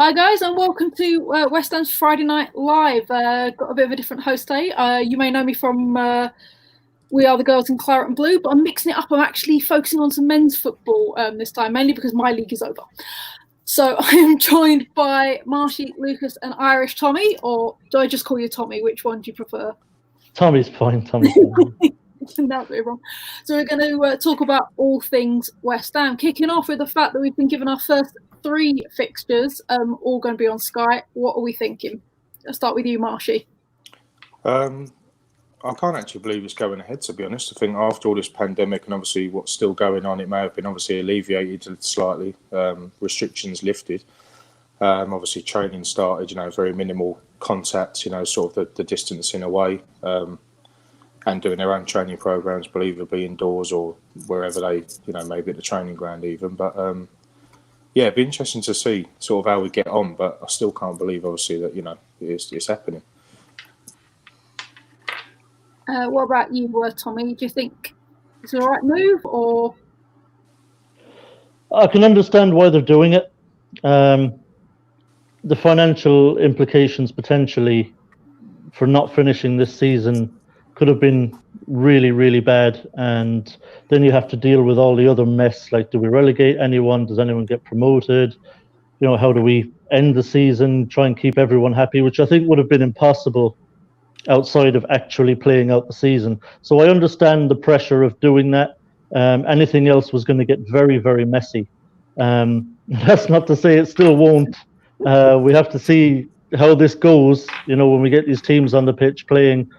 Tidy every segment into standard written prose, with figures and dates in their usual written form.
Hi guys, and welcome to West Ham's Friday Night Live. Got a bit of a different host today. You may know me from We Are the Girls in Claret and Blue, but I'm mixing it up. I'm actually focusing on some men's football this time, mainly because my league is over. So I am joined by Marshy, Lucas, and Irish Tommy, or do I just call you Tommy? Which one do you prefer? Tommy's fine. Tommy's fine. That's very wrong. So we're going to talk about all things West Ham, kicking off with the fact that we've been given our first 3 fixtures, all going to be on Sky. What are we thinking? Let's start with you, Marshy. I can't actually believe it's going ahead, to be honest. I think after all this pandemic and obviously what's still going on, it may have been obviously alleviated slightly, restrictions lifted. Obviously training started, very minimal contact, sort of the distancing away, and doing their own training programs, believe be indoors or wherever they, maybe at the training ground even. But yeah, it'd be interesting to see sort of how we get on, but I still can't believe obviously that, it's happening. What about you, Tommy? Do you think it's the right move, or? I can understand why they're doing it. The financial implications potentially for not finishing this season could have been really, really bad. And then you have to deal with all the other mess. Like, do we relegate anyone? Does anyone get promoted? How do we end the season, try and keep everyone happy, which I think would have been impossible outside of actually playing out the season. So I understand the pressure of doing that. Anything else was going to get very, very messy. That's not to say it still won't. We have to see how this goes, when we get these teams on the pitch playing.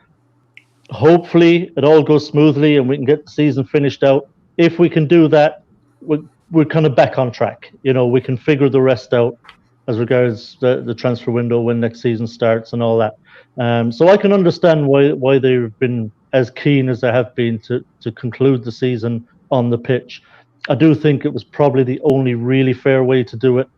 Hopefully it all goes smoothly and we can get the season finished out. If we can do that, we're kind of back on track. We can figure the rest out as regards the transfer window when next season starts and all that. So I can understand why they've been as keen as they have been to conclude the season on the pitch. I do think it was probably the only really fair way to do it.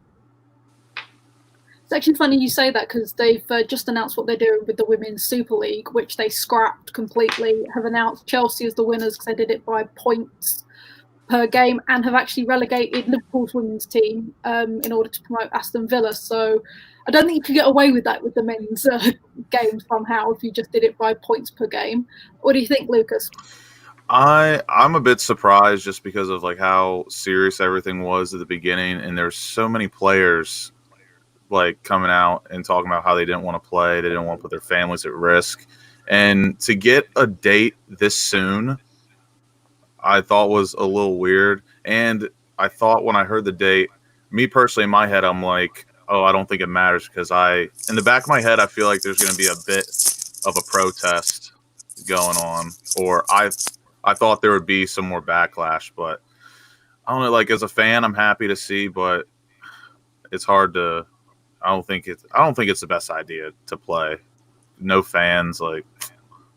It's actually funny you say that, because they've just announced what they're doing with the Women's Super League, which they scrapped completely, have announced Chelsea as the winners because they did it by points per game, and have actually relegated Liverpool's women's team in order to promote Aston Villa. So I don't think you could get away with that with the men's games somehow if you just did it by points per game. What do you think, Lucas? I'm a bit surprised just because of how serious everything was at the beginning, and there's so many players coming out and talking about how they didn't want to play, they didn't want to put their families at risk, and to get a date this soon I thought was a little weird. And I thought when I heard the date, me personally in my head, I'm like, oh, I don't think it matters, because in the back of my head, I feel like there's going to be a bit of a protest going on, or I thought there would be some more backlash. But I don't know, as a fan, I'm happy to see, but it's hard to. I don't think it's the best idea to play. No fans, I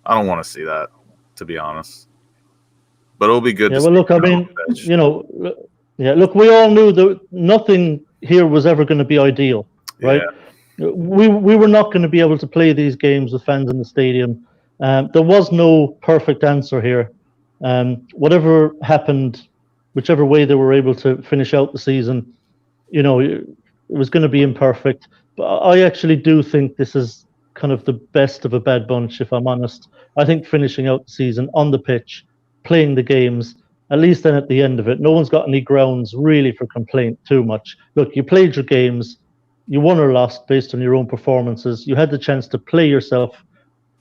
don't want to see that, to be honest. But it'll be good. Yeah, well, look, I mean, look, we all knew that nothing here was ever going to be ideal, right? Yeah. We were not going to be able to play these games with fans in the stadium. There was no perfect answer here. Whatever happened, whichever way they were able to finish out the season, it was going to be imperfect. But I actually do think this is kind of the best of a bad bunch, if I'm honest. I think finishing out the season on the pitch, playing the games, at least then at the end of it, no one's got any grounds really for complaint too much. Look, you played your games, you won or lost based on your own performances. You had the chance to play yourself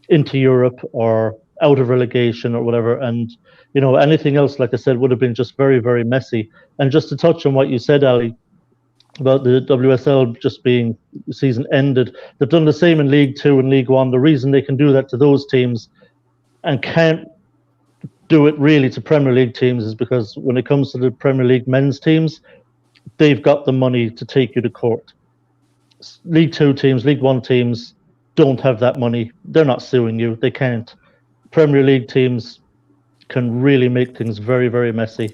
into Europe or out of relegation or whatever. And, anything else, like I said, would have been just very, very messy. And just to touch on what you said, Allie, about the WSL just being season ended, they've done the same in League 2 and League 1. The reason they can do that to those teams and can't do it really to Premier League teams is because when it comes to the Premier League men's teams, they've got the money to take you to court. League 2 teams, League 1 teams don't have that money. They're not suing you. They can't. Premier League teams can really make things very, very messy.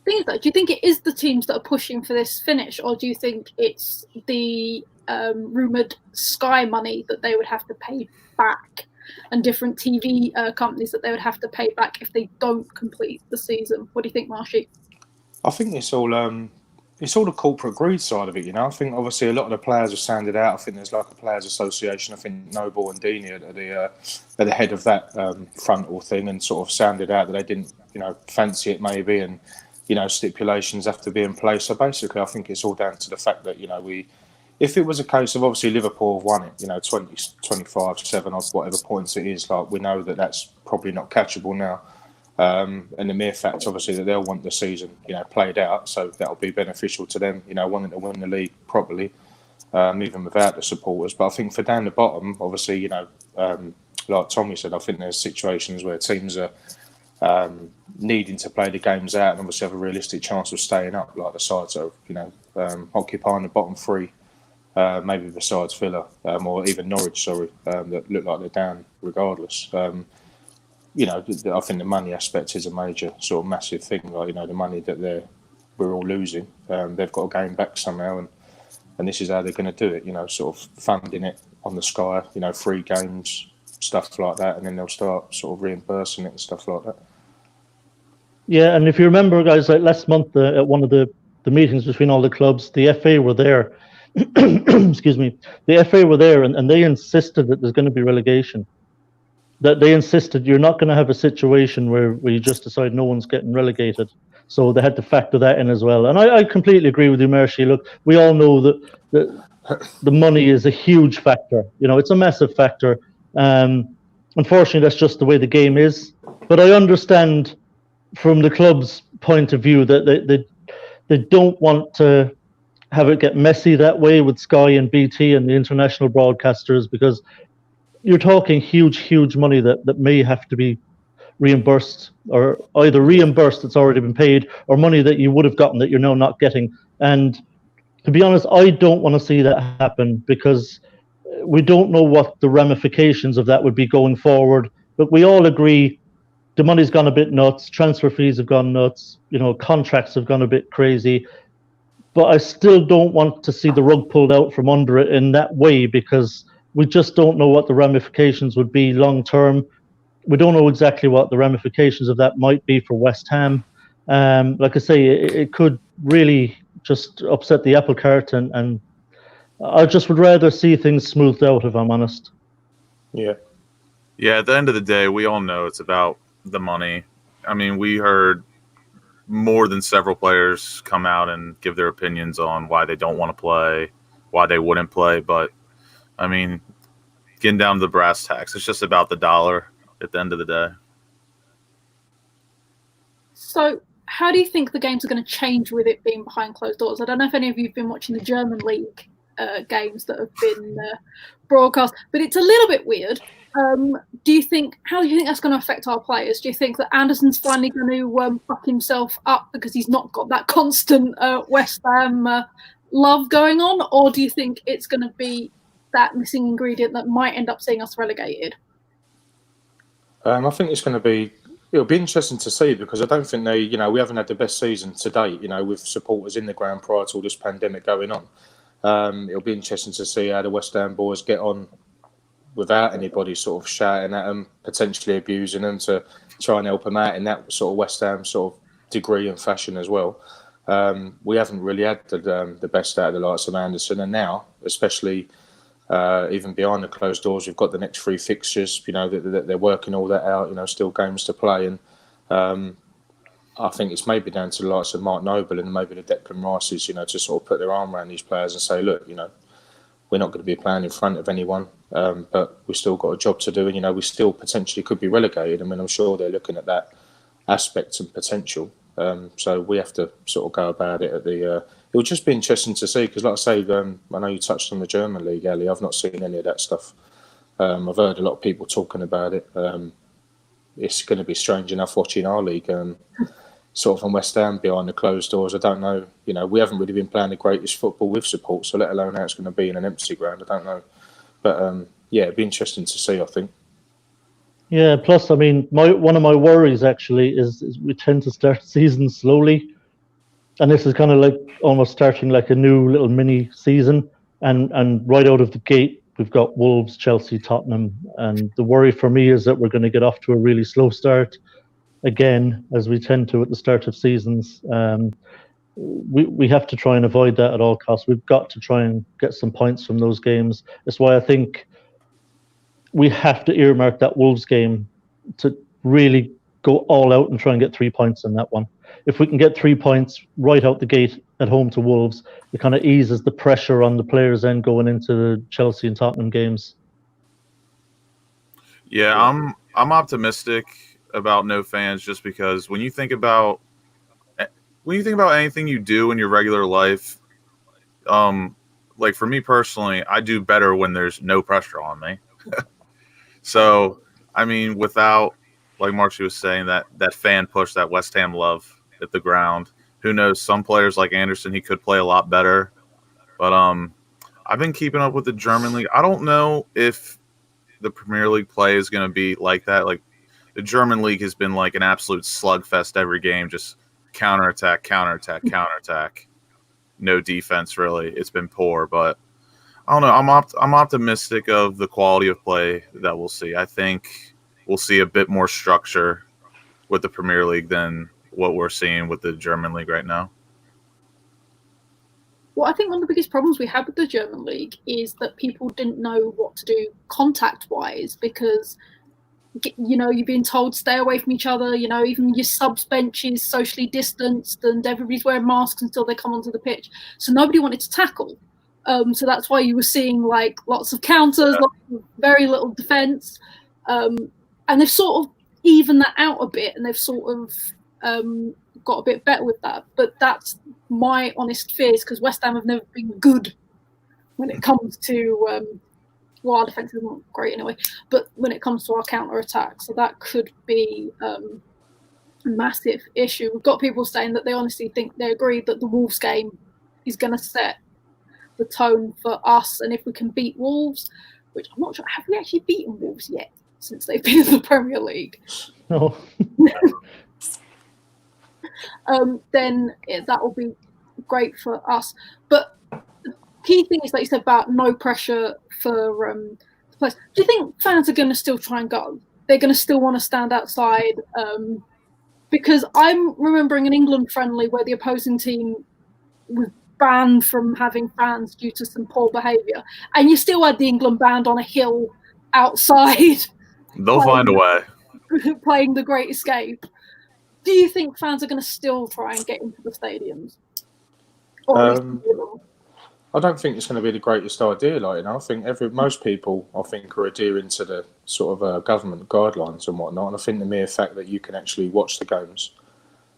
Do you think it is the teams that are pushing for this finish, or do you think it's the rumoured Sky money that they would have to pay back, and different TV companies that they would have to pay back if they don't complete the season? What do you think, Marshy? I think it's all it's all the corporate greed side of it, you know. I think obviously a lot of the players have sounded out. I think there's like a players' association. I think Noble and Deeney are the head of that frontal thing, and sort of sounded out that they didn't, you know, fancy it maybe, and you know, stipulations have to be in place. So basically, I think it's all down to the fact that, you know, if it was a case of obviously Liverpool have won it, you know, 20, 25, 7 or whatever points it is, like we know that that's probably not catchable now. And the mere fact, obviously, that they'll want the season, you know, played out, so that'll be beneficial to them, you know, wanting to win the league properly, even without the supporters. But I think for down the bottom, obviously, you know, like Tommy said, I think there's situations where teams are needing to play the games out and obviously have a realistic chance of staying up, like the sides are, you know, occupying the bottom three, maybe besides Villa or even Norwich, that look like they're down regardless. You know, I think the money aspect is a major sort of massive thing. Like, you know, the money that we're all losing, they've got to gain back somehow, and this is how they're going to do it. You know, sort of funding it on the Sky, you know, free games, stuff like that, and then they'll start sort of reimbursing it and stuff like that. Yeah, and if you remember, guys, like last month at one of the meetings between all the clubs, the FA were there. Excuse me, the FA were there, and they insisted that there's going to be relegation. That they insisted you're not going to have a situation where you just decide no one's getting relegated. So they had to factor that in as well. And I completely agree with you, Marshy. Look, we all know that the money is a huge factor. You know, it's a massive factor. Unfortunately, that's just the way the game is. But I understand from the club's point of view that they don't want to have it get messy that way with Sky and BT and the international broadcasters, because you're talking huge money that may have to be reimbursed, or either reimbursed that's already been paid, or money that you would have gotten that you're now not getting. And to be honest, I don't want to see that happen, because we don't know what the ramifications of that would be going forward. But we all agree the money's gone a bit nuts, transfer fees have gone nuts, you know, contracts have gone a bit crazy. But I still don't want to see the rug pulled out from under it in that way, because we just don't know what the ramifications would be long term. We don't know exactly what the ramifications of that might be for West Ham. Like I say, it could really just upset the apple cart, and I just would rather see things smoothed out, if I'm honest. Yeah. Yeah, at the end of the day, we all know it's about the money. I mean, we heard more than several players come out and give their opinions on why they don't want to play, why they wouldn't play, but I mean, getting down to the brass tacks, it's just about the dollar at the end of the day. So how do you think the games are going to change with it being behind closed doors? I don't know if any of you have been watching the German league games that have been broadcast, but it's a little bit weird. How do you think that's going to affect our players? Do you think that Anderson's finally going to fuck himself up because he's not got that constant West Ham love going on? Or do you think it's going to be that missing ingredient that might end up seeing us relegated? I think it'll be interesting to see, because I don't think we haven't had the best season to date, you know, with supporters in the ground prior to all this pandemic going on. It'll be interesting to see how the West Ham boys get on without anybody sort of shouting at them, potentially abusing them, to try and help them out in that sort of West Ham sort of degree and fashion as well. We haven't really had the best out of the likes of Anderson, and now, especially even behind the closed doors, we've got the next 3 fixtures. You know, they're working all that out. You know, still games to play, and I think it's maybe down to the likes of Mark Noble and maybe the Declan Rices, you know, to sort of put their arm around these players and say, look, you know, we're not going to be playing in front of anyone, but we've still got a job to do, and you know, we still potentially could be relegated. I mean, I'm sure they're looking at that aspect and potential. So we have to sort of go about it at the. It would just be interesting to see, because, like I say, I know you touched on the German league, Allie. I've not seen any of that stuff. I've heard a lot of people talking about it. It's going to be strange enough watching our league, sort of on West Ham behind the closed doors. I don't know. You know, we haven't really been playing the greatest football with support, so let alone how it's going to be in an empty ground. I don't know, but yeah, it'd be interesting to see, I think. Yeah. Plus, I mean, one of my worries actually is we tend to start seasons slowly. And this is kind of like almost starting like a new little mini season. And right out of the gate, we've got Wolves, Chelsea, Tottenham. And the worry for me is that we're going to get off to a really slow start again, as we tend to at the start of seasons. we have to try and avoid that at all costs. We've got to try and get some points from those games. That's why I think we have to earmark that Wolves game to really go all out and try and get 3 points in that one. If we can get 3 points right out the gate at home to Wolves, it kind of eases the pressure on the players then going into the Chelsea and Tottenham games. Yeah, I'm optimistic about no fans just because when you think about anything you do in your regular life, like for me personally, I do better when there's no pressure on me. So, I mean, without, like Marcy was saying, that fan push, that West Ham love at the ground, who knows, some players like Anderson, he could play a lot better. But I've been keeping up with the German league. I don't know if the Premier League play is going to be like that. Like, the German league has been like an absolute slugfest every game, just counterattack. No defense, really. It's been poor, but I don't know. I'm optimistic of the quality of play that we'll see. I think we'll see a bit more structure with the Premier League than what we're seeing with the German league right now. Well, I think one of the biggest problems we had with the German league is that people didn't know what to do contact-wise because, you know, you've been told stay away from each other. You know, even your subs bench is socially distanced and everybody's wearing masks until they come onto the pitch. So nobody wanted to tackle. So that's why you were seeing like lots of counters, lots of very little defence. And they've sort of evened that out a bit and they've sort of got a bit better with that. But that's my honest fears because West Ham have never been good when it comes to well, our defence isn't great anyway, but when it comes to our counter-attack, so that could be a massive issue. We've got people saying that they honestly think they agree that the Wolves game is going to set the tone for us, and if we can beat Wolves, which I'm not sure, have we actually beaten Wolves yet since they've been in the Premier League? No. Then that will be great for us. But the key thing is, like you said, about no pressure for the players. Do you think fans are going to still try and go? They're going to still want to stand outside? Because I'm remembering an England friendly where the opposing team was banned from having fans due to some poor behaviour, and you still had the England band on a hill outside. They'll find a way. Playing The Great Escape. Do you think fans are going to still try and get into the stadiums? I don't think it's going to be the greatest idea. Like, you know, I think most people, I think, are adhering to the sort of government guidelines and whatnot. And I think the mere fact that you can actually watch the games,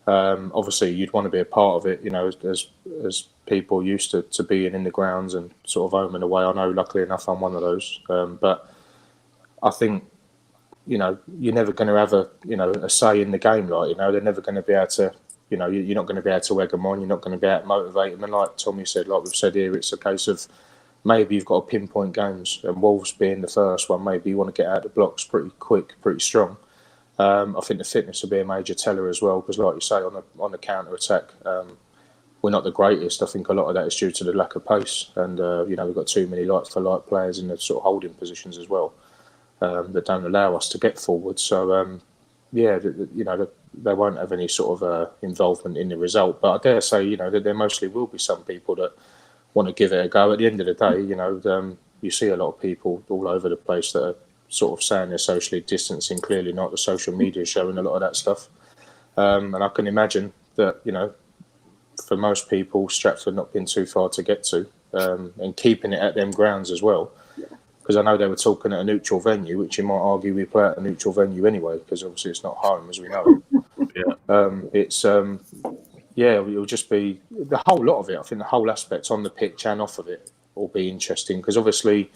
obviously, you'd want to be a part of it. You know, as people used to being in the grounds and sort of home and away. I know, luckily enough, I'm one of those. But I think, you know, you're never going to have a say in the game. Like, you know, they're never going to be able to. You know, you're not going to be able to egg them on. You're not going to be able to motivate them. And like Tommy said, like we've said here, it's a case of maybe you've got to pinpoint games. And Wolves being the first one, maybe you want to get out of the blocks pretty quick, pretty strong. I think the fitness will be a major teller as well, because like you say, on the counter attack, we're not the greatest. I think a lot of that is due to the lack of pace, and you know, we've got too many like for like players in the sort of holding positions as well that don't allow us to get forward. So yeah, you know, they won't have any sort of involvement in the result. But I dare say, you know, that there mostly will be some people that want to give it a go. At the end of the day, you know, you see a lot of people all over the place that are sort of saying they're socially distancing. Clearly not. The social media showing a lot of that stuff. And I can imagine that, you know, for most people, Stratford not being too far to get to and keeping it at them grounds as well. Because I know they were talking at a neutral venue, which you might argue we play at a neutral venue anyway, because obviously it's not home, as we know. It'll just be the whole lot of it. I think the whole aspect on the pitch and off of it will be interesting, because obviously,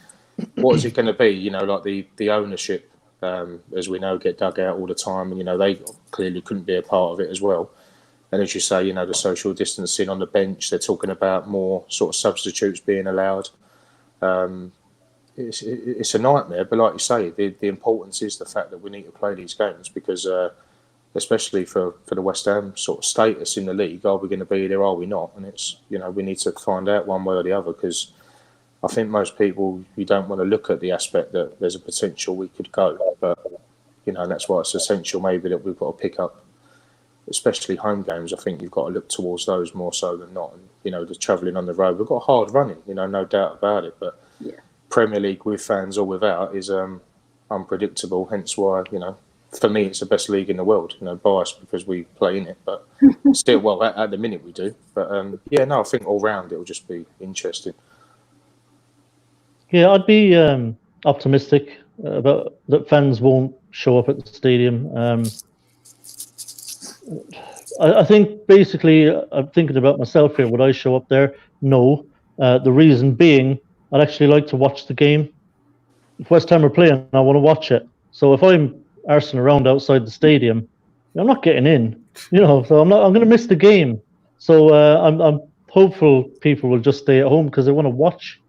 what is it going to be? You know, like the ownership, as we know, get dug out all the time, and you know they clearly couldn't be a part of it as well. And as you say, you know, the social distancing on the bench, they're talking about more sort of substitutes being allowed. It's a nightmare, but like you say, the importance is the fact that we need to play these games, because especially for the West Ham sort of status in the league, are we going to be there, are we not? And it's, you know, we need to find out one way or the other, because I think most people, you don't want to look at the aspect that there's a potential we could go, but you know, and that's why it's essential maybe that we've got to pick up especially home games, I think you've got to look towards those more so than not. And, you know, the travelling on the road, we've got hard running, you know, no doubt about it. But Premier League with fans or without is unpredictable. Hence why, you know, for me, it's the best league in the world. You know, biased because we play in it, but still, well, at the minute we do. But I think all round it'll just be interesting. Yeah, I'd be optimistic about that fans won't show up at the stadium. I think basically, I'm thinking about myself here. Would I show up there? No. The reason being, I'd actually like to watch the game. If West Ham are playing, I want to watch it. So if I'm arsing around outside the stadium, I'm not getting in. You know, so I'm going to miss the game. So I'm hopeful people will just stay at home because they want to watch.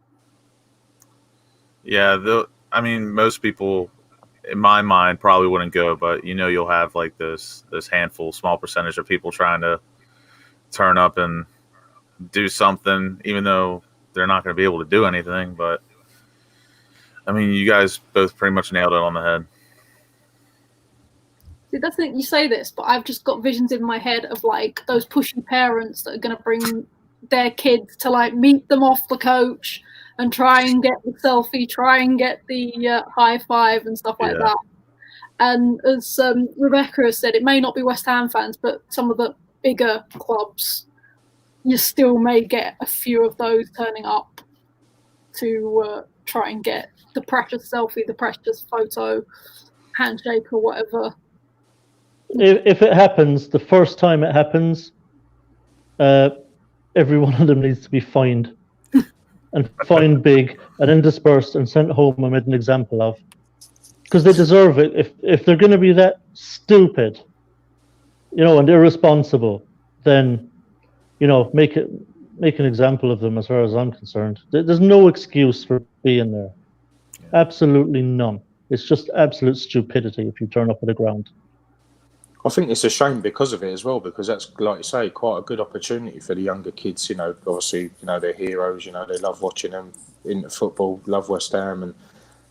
Yeah, I mean, most people, in my mind, probably wouldn't go, but you know, you'll have like this handful, small percentage of people trying to turn up and do something, even though they're not going to be able to do anything. But I mean, you guys both pretty much nailed it on the head. See, that's the thing, you say this, but I've just got visions in my head of like those pushy parents that are going to bring their kids to like meet them off the coach and try and get the selfie, try and get the high five and stuff like that. And as Rebecca has said, it may not be West Ham fans, but some of the bigger clubs, you still may get a few of those turning up to try and get the precious selfie, the precious photo, handshake or whatever. If it happens, the first time it happens, every one of them needs to be fined. And fined big, and then dispersed and sent home and made an example of. Because they deserve it. If they're going to be that stupid, you know, and irresponsible, then, you know, make an example of them as far as I'm concerned. There's no excuse for being there. Absolutely none. It's just absolute stupidity if you turn up at the ground. I think it's a shame because of it as well, because that's, like you say, quite a good opportunity for the younger kids. You know, obviously, you know, they're heroes. You know, they love watching them into football, love West Ham, and,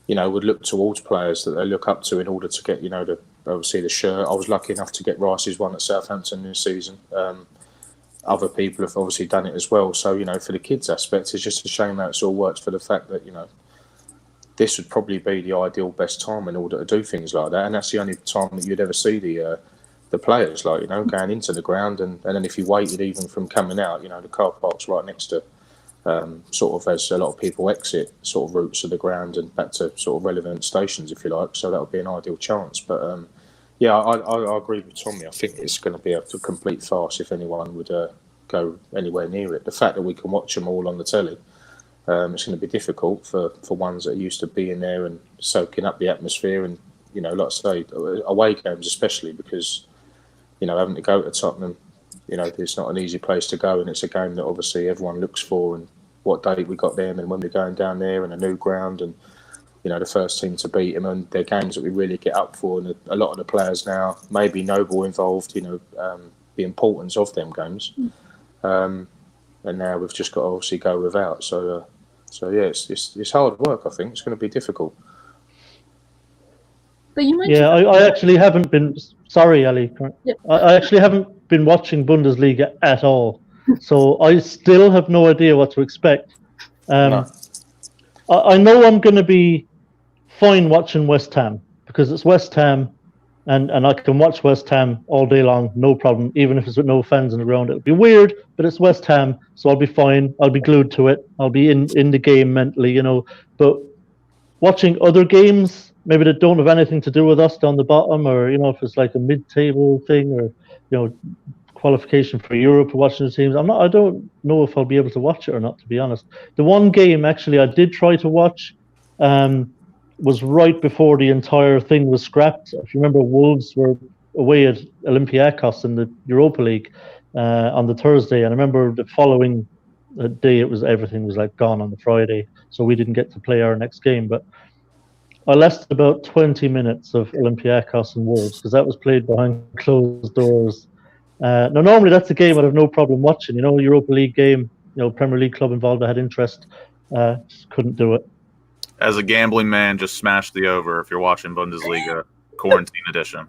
you know, would look towards players that they look up to in order to get, you know, obviously the shirt. I was lucky enough to get Rice's one at Southampton this season. Other people have obviously done it as well. So, you know, for the kids' aspect, it's just a shame how it's all worked for the fact that, you know, this would probably be the ideal best time in order to do things like that. And that's the only time that you'd ever see the players, like, you know, going into the ground, and then if you waited even from coming out, you know, the car park's right next to sort of, as a lot of people exit, sort of routes of the ground and back to sort of relevant stations, if you like. So that would be an ideal chance. But I agree with Tommy. I think it's going to be a complete farce if anyone would go anywhere near it. The fact that we can watch them all on the telly, it's going to be difficult for ones that are used to being there and soaking up the atmosphere, and, you know, like I say, away games especially, because, you know, having to go to Tottenham, you know, it's not an easy place to go, and it's a game that obviously everyone looks for, and what date we got them and when we're going down there and a new ground, and, you know, the first team to beat them, and they're games that we really get up for, and a lot of the players now, maybe Noble involved, you know, the importance of them games, and now we've just got to obviously go without. So yeah, it's hard work. I think it's going to be difficult. Yeah, I actually haven't been. Sorry, Allie. Yeah. I actually haven't been watching Bundesliga at all, so I still have no idea what to expect. No. I know I'm going to be fine watching West Ham because it's West Ham, and I can watch West Ham all day long, no problem, even if it's with no fans in the ground. It'll be weird, but it's West Ham, so I'll be fine. I'll be glued to it. I'll be in the game mentally, you know. But watching other games, maybe that don't have anything to do with us down the bottom, or, you know, if it's like a mid-table thing, or, you know, qualification for Europe, or watching the teams, I don't know if I'll be able to watch it or not, to be honest. The one game actually I did try to watch was right before the entire thing was scrapped. If you remember, Wolves were away at Olympiacos in the Europa League on the Thursday, and I remember the following day everything was like gone on the Friday, so we didn't get to play our next game. But I lasted about 20 minutes of Olympiacos and Wolves because that was played behind closed doors. Now, normally that's a game I'd have no problem watching. You know, Europa League game, you know, Premier League club involved. I had interest. Just couldn't do it. As a gambling man, just smash the over if you're watching Bundesliga quarantine edition.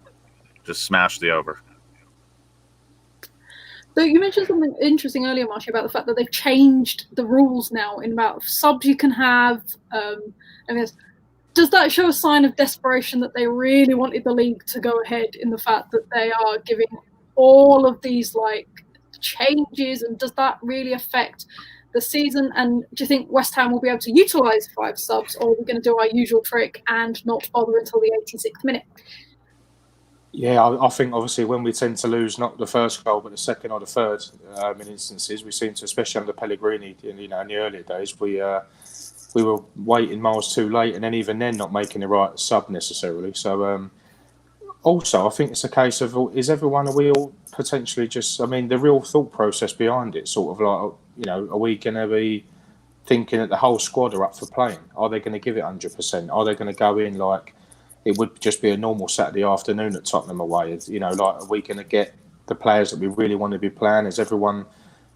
Just smash the over. So you mentioned something interesting earlier, Marcia, about the fact that they've changed the rules now in about subs you can have. I guess, does that show a sign of desperation that they really wanted the league to go ahead in the fact that they are giving all of these like changes, and does that really affect the season? And do you think West Ham will be able to utilise 5 subs, or are we going to do our usual trick and not bother until the 86th minute? Yeah, I think obviously when we tend to lose not the first goal but the second or the third in instances, we seem to, especially under Pellegrini, in the earlier days, we were waiting miles too late, and then even then not making the right sub necessarily. So also, I think it's a case of, are we all potentially just, I mean, the real thought process behind it, sort of like, are we going to be thinking that the whole squad are up for playing? Are they going to give it 100%? Are they going to go in like it would just be a normal Saturday afternoon at Tottenham away? Like, are we going to get the players that we really want to be playing? Has everyone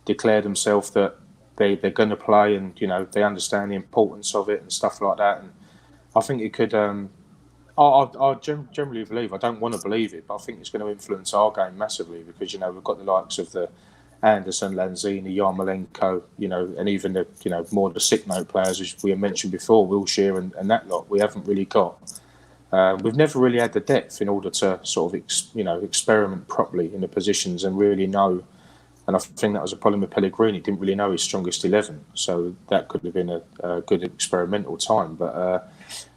declared themselves that they're going to play, and they understand the importance of it and stuff like that? And I think it could. I generally believe, I don't want to believe it, but I think it's going to influence our game massively, because we've got the likes of the Anderson, Lanzini, Yarmolenko, and even the more the sick note players, as we mentioned before, Wilshere and that lot. We haven't really got. We've never really had the depth in order to sort of experiment properly in the positions and really know. And I think that was a problem with Pellegrini. He didn't really know his strongest 11, so that could have been a good experimental time. But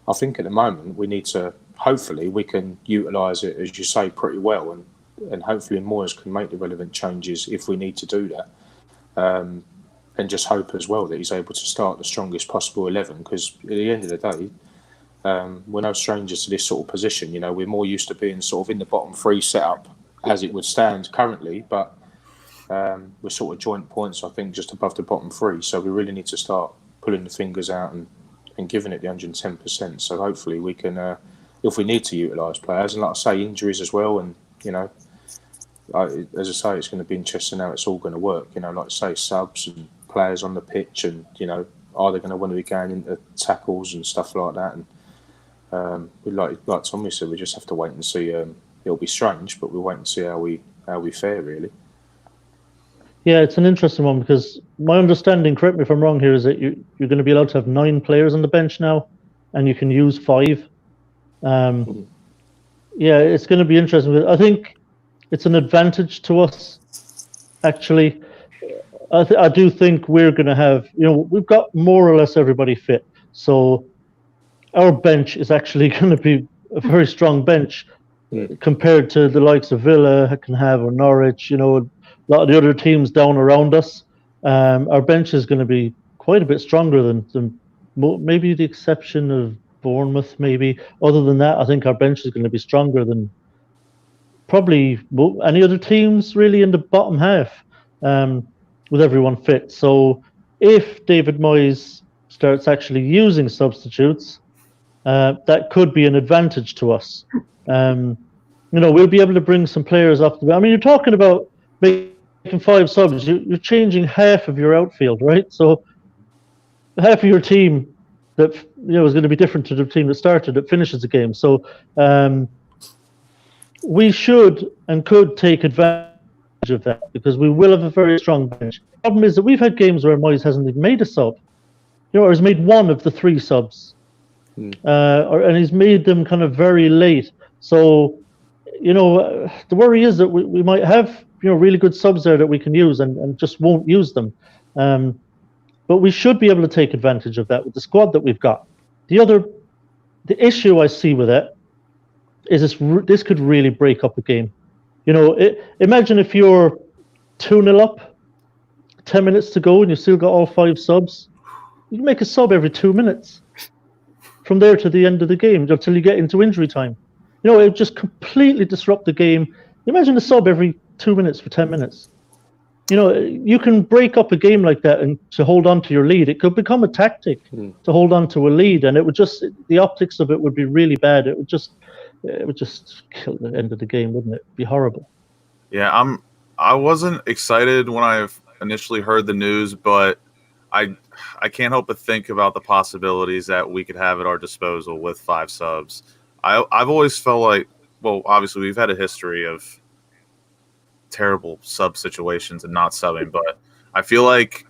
I think at the moment we need to, hopefully we can utilise it, as you say, pretty well, and hopefully Moyes can make the relevant changes if we need to do that. And just hope as well that he's able to start the strongest possible 11, because at the end of the day, we're no strangers to this sort of position. We're more used to being sort of in the bottom 3 setup as it would stand currently, but we're sort of joint points, I think, just above the bottom 3. So we really need to start pulling the fingers out and giving it the 110%. So hopefully we can, if we need to utilise players, and like I say, injuries as well, and as I say, it's going to be interesting how it's all going to work. Like I say, subs and players on the pitch, and are they going to want to be going into tackles and stuff like that? And like Tommy said, we just have to wait and see. It'll be strange, but we'll wait and see how we fare, really. Yeah, it's an interesting one, because my understanding, correct me if I'm wrong here, is that you're going to be allowed to have 9 players on the bench now, and you can use 5. Yeah, it's going to be interesting. I think it's an advantage to us, actually. I do think we're going to have, we've got more or less everybody fit. So our bench is actually going to be a very strong bench compared to the likes of Villa can have, or Norwich, a lot of the other teams down around us. Our bench is going to be quite a bit stronger than maybe the exception of Bournemouth, maybe. Other than that, I think our bench is going to be stronger than probably any other teams really in the bottom half, with everyone fit. So if David Moyes starts actually using substitutes, that could be an advantage to us. We'll be able to bring some players off the bench. I mean, you're talking about making 5 subs. You're changing half of your outfield, right? So half of your team that is going to be different to the team that started, that finishes the game. So we should and could take advantage of that, because we will have a very strong bench. The problem is that we've had games where Moyes hasn't even made a sub, or has made 1 of the 3 subs, and he's made them kind of very late. So the worry is that we might have really good subs there that we can use and just won't use them. But we should be able to take advantage of that with the squad that we've got. The issue I see with it is this could really break up a game. Imagine if you're 2-0 up, 10 minutes to go, and you've still got all 5 subs. You can make a sub every 2 minutes from there to the end of the game until you get into injury time. It would just completely disrupt the game. Imagine a sub every 2 minutes for 10 minutes. You can break up a game like that and to hold on to your lead. It could become a tactic to hold on to a lead, and it would just, the optics of it would be really bad. It would just kill the end of the game, wouldn't it? It'd be horrible. Yeah, I wasn't excited when I initially heard the news, but I can't help but think about the possibilities that we could have at our disposal with 5 subs. I've always felt like, well, obviously we've had a history of terrible sub situations and not subbing. But I feel like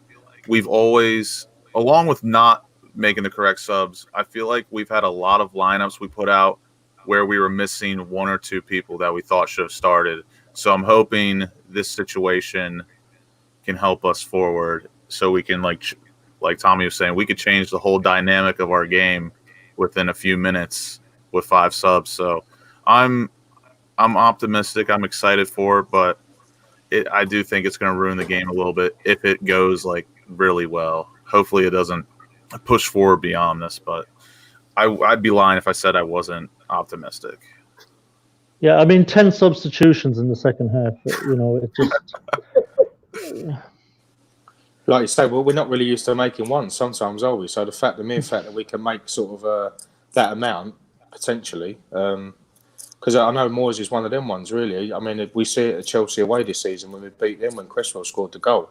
we've always, along with not making the correct subs, I feel like we've had a lot of lineups we put out where we were missing one or two people that we thought should have started. So I'm hoping this situation can help us forward so we can, like Tommy was saying, we could change the whole dynamic of our game within a few minutes with 5 subs. So I'm optimistic. I'm excited for it, but I do think it's going to ruin the game a little bit if it goes like really well. Hopefully it doesn't push forward beyond this, but I'd be lying if I said I wasn't optimistic. Yeah, I mean, 10 substitutions in the second half. It just. Like you say, well, we're not really used to making one sometimes, are we? So the mere fact that we can make sort of that amount potentially, because I know Moyes is one of them ones, really. I mean, we see it at Chelsea away this season when we beat them when Cresswell scored the goal.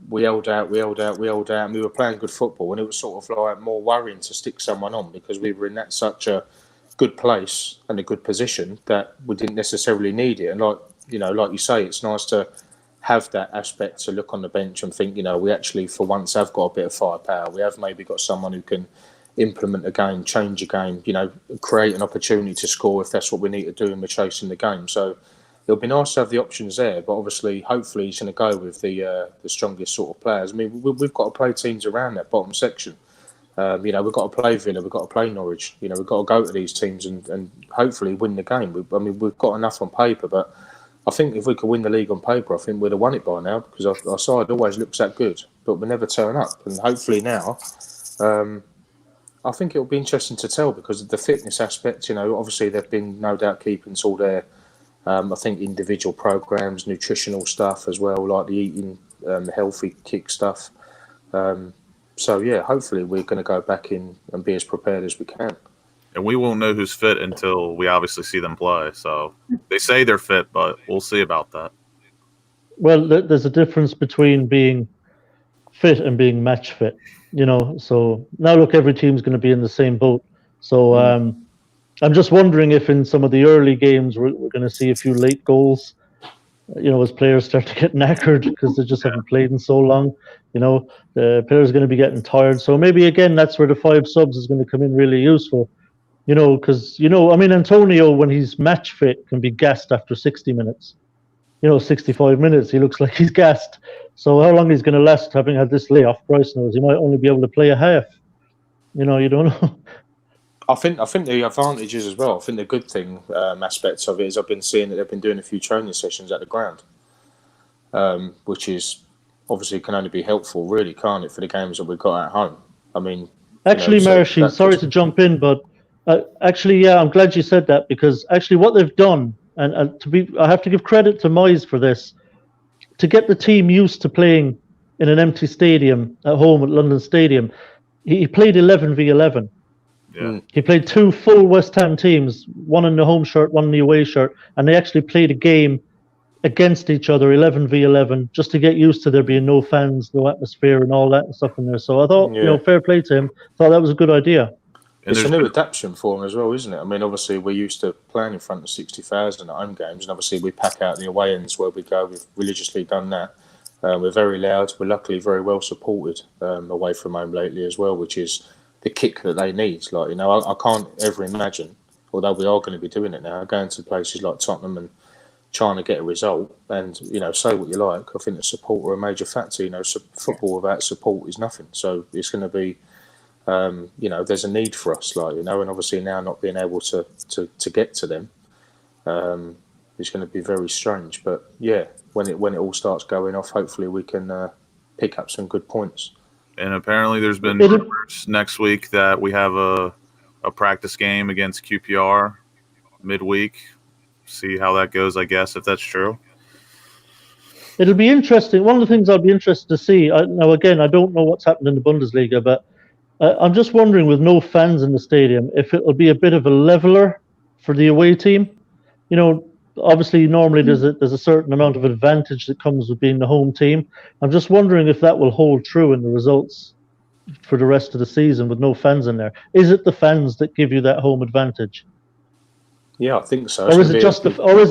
We held out, and we were playing good football, and it was sort of like more worrying to stick someone on because we were in such a good place and a good position that we didn't necessarily need it. And like you say, it's nice to have that aspect to look on the bench and think, we actually for once have got a bit of firepower. We have maybe got someone who can implement a game, change a game, create an opportunity to score if that's what we need to do and we're chasing the game. So it'll be nice to have the options there, but obviously, hopefully he's going to go with the strongest sort of players. I mean, we've got to play teams around that bottom section. We've got to play Villa, we've got to play Norwich. We've got to go to these teams and hopefully win the game. We've got enough on paper, but I think if we could win the league on paper, I think we'd have won it by now because our side always looks that good, but we never turn up. And hopefully now, I think it'll be interesting to tell because of the fitness aspect. Obviously they've been no doubt keeping all their, I think, individual programs, nutritional stuff as well, like the eating, the healthy kick stuff. So yeah, hopefully we're going to go back in and be as prepared as we can. And we won't know who's fit until we obviously see them play. So they say they're fit, but we'll see about that. Well, there's a difference between being fit and being match fit, So now look, every team's going to be in the same boat. So I'm just wondering if in some of the early games we're going to see a few late goals, as players start to get knackered because they just haven't played in so long. The players are going to be getting tired. So maybe, again, that's where the 5 subs is going to come in really useful. Because, Antonio, when he's match fit, can be gassed after 60 minutes. 65 minutes, he looks like he's gassed. So how long he's going to last having had this layoff, Bryce knows. He might only be able to play a half. You don't know. I think the advantage is as well. I think the good thing aspects of it is I've been seeing that they've been doing a few training sessions at the ground, which is obviously can only be helpful, really, can't it, for the games that we've got at home? I mean, actually, Marshy, sorry to jump in, but I'm glad you said that because actually what they've done, and I have to give credit to Moyes for this, to get the team used to playing in an empty stadium at home at London Stadium. He played 11v11. Yeah. He played 2 full West Ham teams, one in the home shirt, one in the away shirt, and they actually played a game against each other, 11v11, just to get used to there being no fans, no atmosphere, and all that and stuff in there. So I thought, fair play to him. Thought that was a good idea. It's a new adaptation for him as well, isn't it? I mean, obviously we're used to playing in front of 60,000 at home games, and obviously we pack out the away ends where we go. We've religiously done that. We're very loud. We're luckily very well supported away from home lately as well, which is the kick that they need. Like, I can't ever imagine, although we are going to be doing it now, going to places like Tottenham and trying to get a result. And say what you like, I think the support are a major factor. Football without support is nothing. So it's going to be, there's a need for us, and obviously now not being able to get to them, is going to be very strange. But yeah, when it all starts going off, hopefully we can pick up some good points. And apparently there's been rumors next week that we have a practice game against QPR midweek. See how that goes, I guess, if that's true. It'll be interesting. One of the things I'll be interested to see, now again, I don't know what's happened in the Bundesliga, but I'm just wondering, with no fans in the stadium, if it'll be a bit of a leveler for the away team. Obviously, normally there's a certain amount of advantage that comes with being the home team. I'm just wondering if that will hold true in the results for the rest of the season with no fans in there. Is it the fans that give you that home advantage? Yeah, I think so. Or is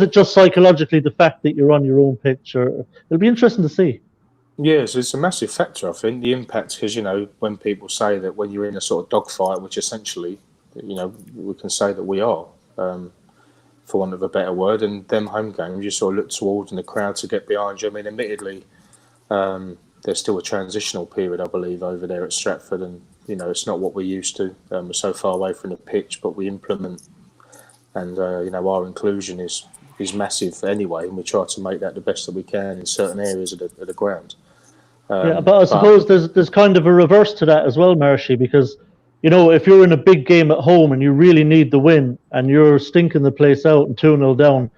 it just psychologically the fact that you're on your own pitch? Or it'll be interesting to see. Yeah, so it's a massive factor, I think, the impact, because, when people say that when you're in a sort of dogfight, which essentially, we can say that we are, for want of a better word, and them home games, you sort of look towards and the crowd to get behind you. I mean, admittedly, there's still a transitional period, I believe, over there at Stratford, and, it's not what we're used to. We're so far away from the pitch, but we implement, and, our inclusion is massive anyway, and we try to make that the best that we can in certain areas of the ground. But I suppose there's kind of a reverse to that as well, Marshy, because if you're in a big game at home and you really need the win and you're stinking the place out and 2-0 down,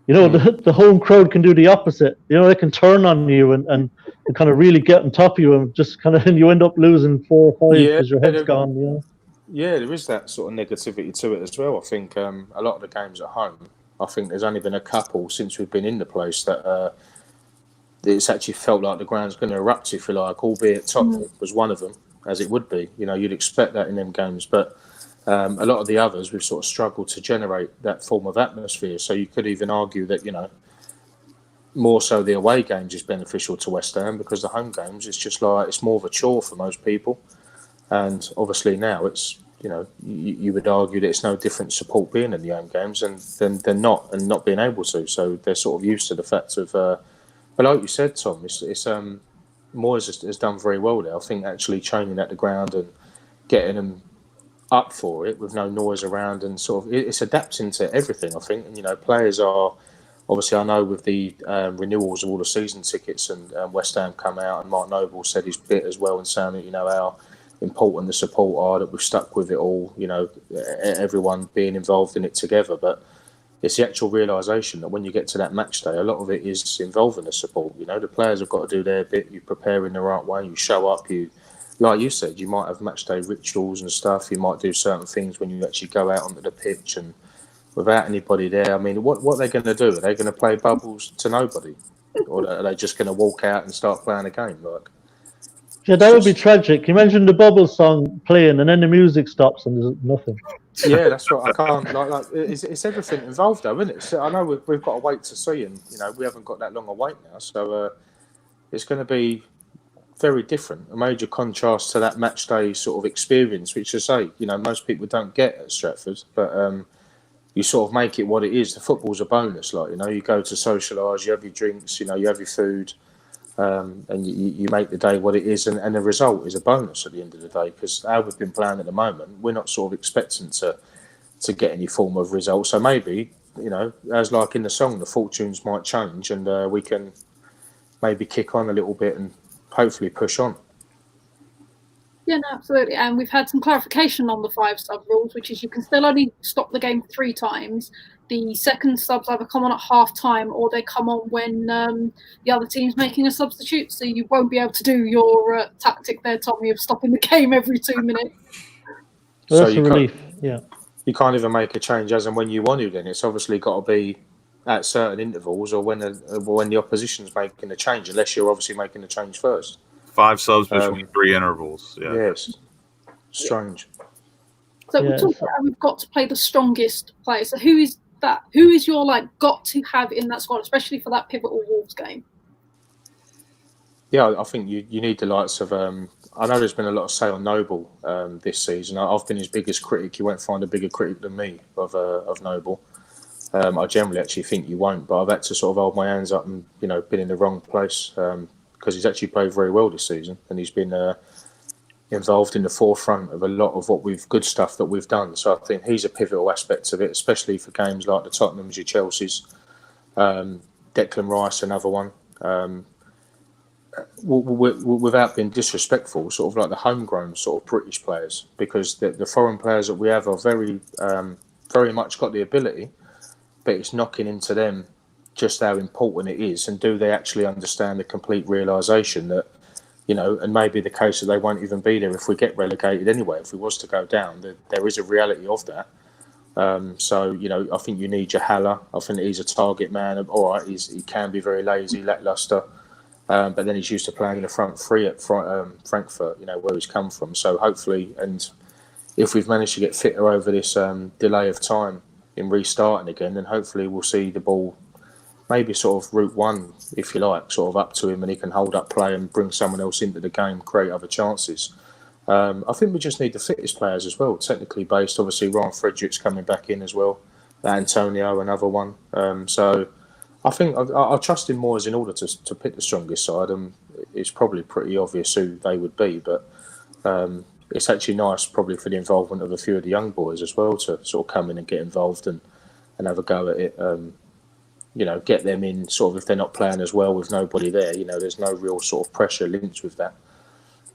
the home crowd can do the opposite. They can turn on you and kind of really get on top of you and just kind of and you end up losing 4 or 5 because your head's gone. Yeah, there is that sort of negativity to it as well. I think a lot of the games at home, I think there's only been a couple since we've been in the place that it's actually felt like the ground's going to erupt, if you like, albeit Tottenham was one of them, as it would be. You'd expect that in them games. But a lot of the others, we've sort of struggled to generate that form of atmosphere. So you could even argue that, more so the away games is beneficial to West Ham, because the home games, it's just like, it's more of a chore for most people. And obviously now it's, you would argue that it's no different support being in the home games than not being able to. So they're sort of used to the fact of... But like you said, Tom, it's Moyes has done very well there. I think actually training at the ground and getting them up for it with no noise around, and sort of it's adapting to everything, I think. And, players are, obviously, I know with the renewals of all the season tickets, and West Ham come out, and Mark Noble said his bit as well, and saying that, how important the support are, that we've stuck with it all, everyone being involved in it together. But it's the actual realisation that when you get to that match day, a lot of it is involving the support. The players have got to do their bit. You prepare in the right way. You show up. Like you said, you might have match day rituals and stuff. You might do certain things when you actually go out onto the pitch, and without anybody there. I mean, what are they going to do? Are they going to play bubbles to nobody, or are they just going to walk out and start playing a game? Yeah, that would be tragic. You mentioned the bubble song playing, and then the music stops, and there's nothing. Yeah, that's right. I can't it's everything involved, though, isn't it? So I know we've got to wait to see, and we haven't got that long a wait now, so it's going to be very different. A major contrast to that match day sort of experience, which I say, most people don't get at Stratford, but you sort of make it what it is. The football's a bonus, you go to socialise, you have your drinks, you have your food. And you make the day what it is, and the result is a bonus at the end of the day, because how we've been playing at the moment, we're not sort of expecting to get any form of result. So maybe, as like in the song, the fortunes might change, and we can maybe kick on a little bit and hopefully push on. Yeah, no, absolutely. And we've had some clarification on the 5 sub rules, which is you can still only stop the game 3 times. The second subs either come on at half time, or they come on when the other team's making a substitute. So you won't be able to do your tactic there, Tommy, of stopping the game every 2 minutes. Well, that's a relief. Yeah. You can't even make a change as and when you want to. Then it's obviously got to be at certain intervals, or when the opposition's making a change, unless you're obviously making a change first. 5 subs between 3 intervals. Yeah. Yes. Strange. So we've got to play the strongest player. So who is that? Who is your got to have in that squad, especially for that pivotal Wolves game? Yeah, I think you need the likes of. I know there's been a lot of say on Noble this season. I've been his biggest critic. You won't find a bigger critic than me of Noble. I generally actually think you won't, but I've had to sort of hold my hands up and been in the wrong place, because he's actually played very well this season, and he's been involved in the forefront of a lot of good stuff that we've done. So I think he's a pivotal aspect of it, especially for games like the Tottenhams, your Chelseas, Declan Rice, another one. Without being disrespectful, sort of like the homegrown sort of British players, because the foreign players that we have are very, very much got the ability, but it's knocking into them just how important it is, and do they actually understand the complete realisation that, and maybe the case that they won't even be there if we get relegated anyway. If we was to go down, there is a reality of that. So, I think you need your Haller. I think he's a target man. All right, he can be very lazy, lacklustre, but then he's used to playing in the front 3 at Frankfurt, where he's come from. So hopefully, and if we've managed to get fitter over this delay of time, in restarting again, then hopefully we'll see the ball maybe sort of route one, if you like, sort of up to him, and he can hold up play and bring someone else into the game, create other chances. I think we just need the fittest players as well, technically based. Obviously, Ryan Fredericks coming back in as well. Antonio, another one. So I think I'll trust him more as in order to pick the strongest side. And it's probably pretty obvious who they would be, but it's actually nice probably for the involvement of a few of the young boys as well to sort of come in and get involved and have a go at it. Get them in sort of if they're not playing as well with nobody there. There's no real sort of pressure linked with that.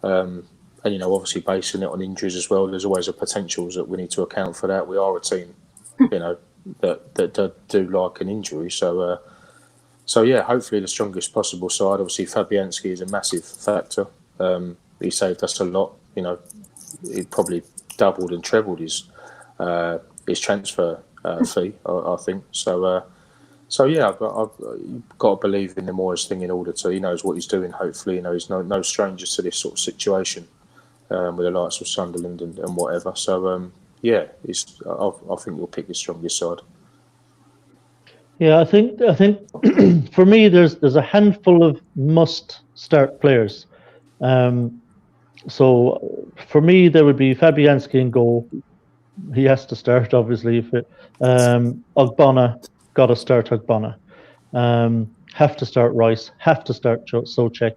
And obviously basing it on injuries as well, there's always a potential that we need to account for that. We are a team, that do like an injury. So yeah, hopefully the strongest possible side. Obviously Fabianski is a massive factor. He saved us a lot. He probably doubled and trebled his transfer fee, I think. So yeah, I've got to believe in the Moyes thing in order to. He knows what he's doing. Hopefully, he's no stranger to this sort of situation with the likes of Sunderland and whatever. So yeah, I think we'll pick the strongest side. Yeah, I think for me there's a handful of must start players. So for me there would be Fabianski in goal. He has to start, obviously. Ogbonna. Got to start Ogbonna. Have to start Rice. Have to start Souček.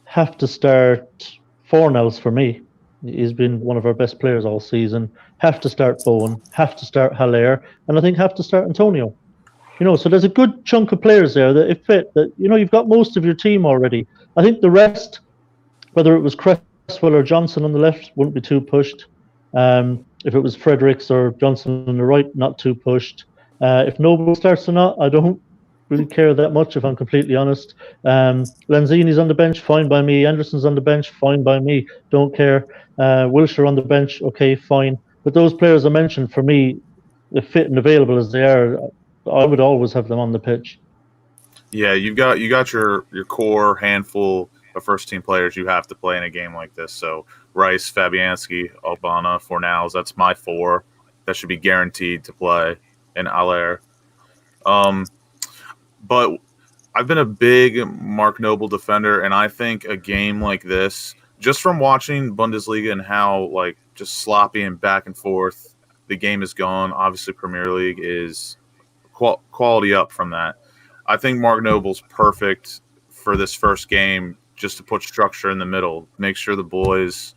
Have to start Fornells for me. He's been one of our best players all season. Have to start Bowen. Have to start Haller. And I think have to start Antonio. So there's a good chunk of players there that if fit, that, you've got most of your team already. I think the rest, whether it was Cresswell or Johnson on the left, wouldn't be too pushed. If it was Fredericks or Johnson on the right, not too pushed. If Noble starts or not, I don't really care that much, if I'm completely honest. Lanzini's on the bench, fine by me. Anderson's on the bench, fine by me. Don't care. Wilshere on the bench, okay, fine. But those players I mentioned, for me, if fit and available as they are, I would always have them on the pitch. Yeah, you got your core handful of first-team players you have to play in a game like this. So Rice, Fabianski, Ogbonna, Fornals, that's my four. That should be guaranteed to play. And Haller. But I've been a big Mark Noble defender, and I think a game like this, just from watching Bundesliga and how just sloppy and back and forth the game is gone, obviously Premier League is quality up from that. I think Mark Noble's perfect for this first game, just to put structure in the middle, make sure the boys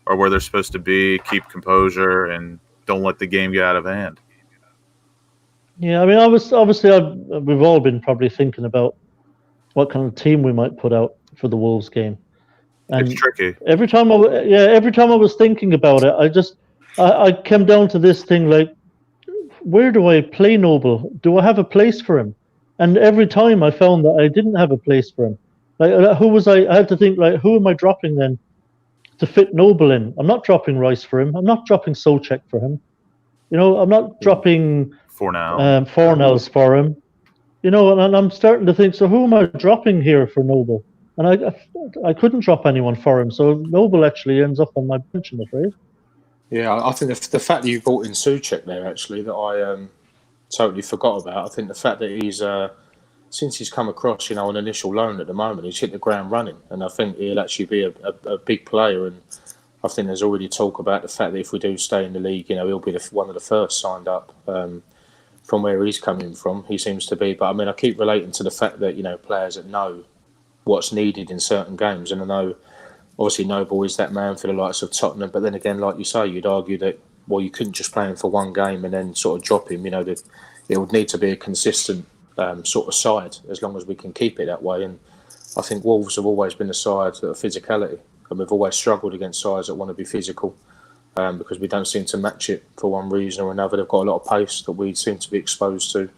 are where they're supposed to be, keep composure, and don't let the game get out of hand. Yeah, I mean, we've all been probably thinking about what kind of team we might put out for the Wolves game. And it's tricky. Every time I was thinking about it, I came down to this thing where do I play Noble? Do I have a place for him? And every time I found that I didn't have a place for him. Who was I had to think, who am I dropping then to fit Noble in? I'm not dropping Rice for him. I'm not dropping Souček for him. I'm not dropping Fornells for him. And I'm starting to think, so who am I dropping here for Noble? And I couldn't drop anyone for him. So Noble actually ends up on my bench, I'm afraid. Yeah, I think the fact that you brought in Souček there, actually, that I totally forgot about. I think the fact that he's, since he's come across, on initial loan at the moment, he's hit the ground running. And I think he'll actually be a big player. And I think there's already talk about the fact that if we do stay in the league, he'll be one of the first signed up from where he's coming from. He seems to be. But, I mean, I keep relating to the fact that, players that know what's needed in certain games. And I know, obviously, Noble is that man for the likes of Tottenham. But then again, like you say, you'd argue that, you couldn't just play him for one game and then sort of drop him. That it would need to be a consistent sort of side as long as we can keep it that way. And I think Wolves have always been a side of physicality. And we've always struggled against sides that want to be physical because we don't seem to match it for one reason or another. They've got a lot of pace that we seem to be exposed to.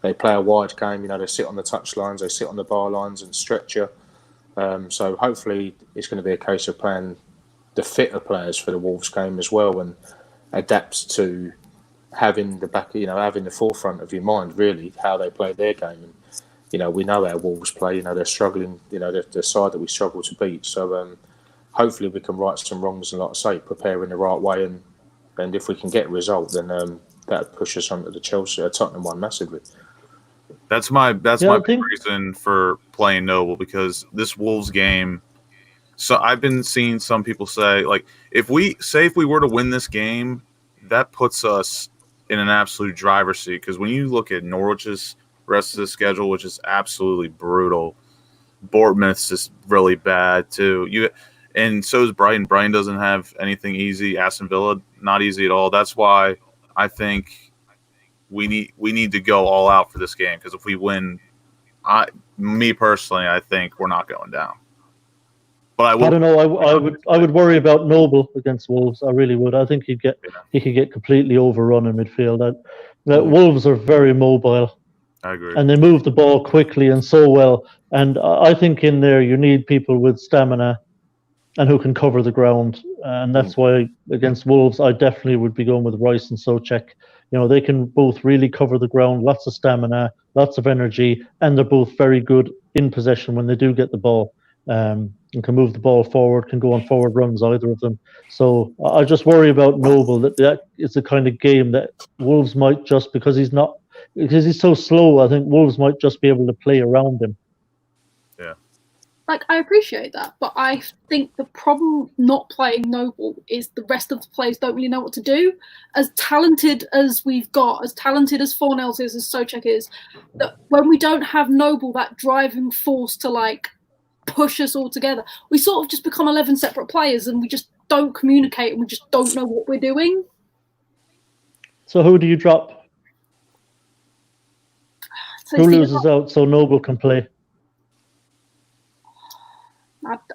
They play a wide game, they sit on the touch lines, they sit on the bar lines and stretcher. So hopefully it's going to be a case of playing the fitter players for the Wolves game as well and adapt to having having the forefront of your mind, really, how they play their game. And, we know how Wolves play, they're struggling, they're the side that we struggle to beat. So hopefully we can right some wrongs and, like I say, prepare in the right way and And if we can get a result, then that would push us onto the Tottenham one massively. That's my big reason for playing Noble, because this Wolves game. So I've been seeing some people say, like, if we were to win this game, that puts us in an absolute driver's seat. Because when you look at Norwich's rest of the schedule, which is absolutely brutal, Bournemouth's is really bad too. And so is Brighton. Brighton doesn't have anything easy. Aston Villa, not easy at all. That's why I think we need to go all out for this game. Because if we win, me personally, I think we're not going down. But I don't know. I would worry about Noble against Wolves. I really would. I think he could get completely overrun in midfield. That Wolves are very mobile. I agree. And they move the ball quickly and so well. And I think in there you need people with stamina and who can cover the ground. And that's why against Wolves I definitely would be going with Rice and Souček. They can both really cover the ground, lots of stamina, lots of energy, and they're both very good in possession when they do get the ball. And can move the ball forward, can go on forward runs, either of them. So I just worry about Noble, that it's the kind of game that Wolves might just, because he's so slow, I think Wolves might just be able to play around him. Yeah. Like, I appreciate that, but I think the problem not playing Noble is the rest of the players don't really know what to do. As talented as we've got, as talented as Fornells is, as Souček is, that when we don't have Noble, that driving force to, like, push us all together, we sort of just become 11 separate players and we just don't communicate and we just don't know what we're doing. So who do you drop? Who loses out so Noble can play?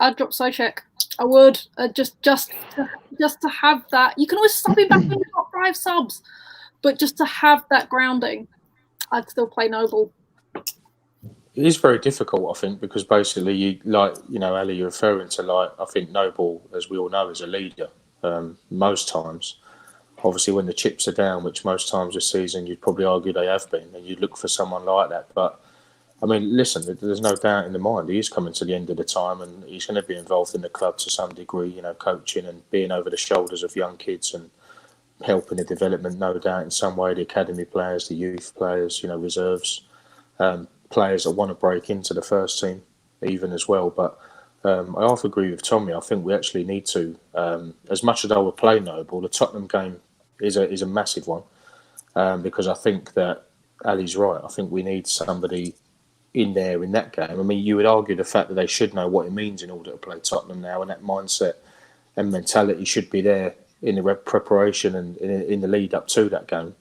I'd drop Souček. I would. Just to have that. You can always sub him back when you've got 5 subs, but just to have that grounding, I'd still play Noble. It is very difficult, I think, because basically, Allie, you're referring to, I think Noble, as we all know, is a leader most times. Obviously, when the chips are down, which most times this season you'd probably argue they have been, and you'd look for someone like that. But, I mean, listen, there's no doubt in the mind he is coming to the end of the time and he's going to be involved in the club to some degree, coaching and being over the shoulders of young kids and helping the development, no doubt, in some way, the academy players, the youth players, reserves, players that want to break into the first team even as well. But I half agree with Tommy. I think we actually need to, as much as I would play Noble, the Tottenham game is a massive one, because I think that Ali's right. I think we need somebody in there in that game. I mean, you would argue the fact that they should know what it means in order to play Tottenham now, and that mindset and mentality should be there in the preparation and in the lead up to that game.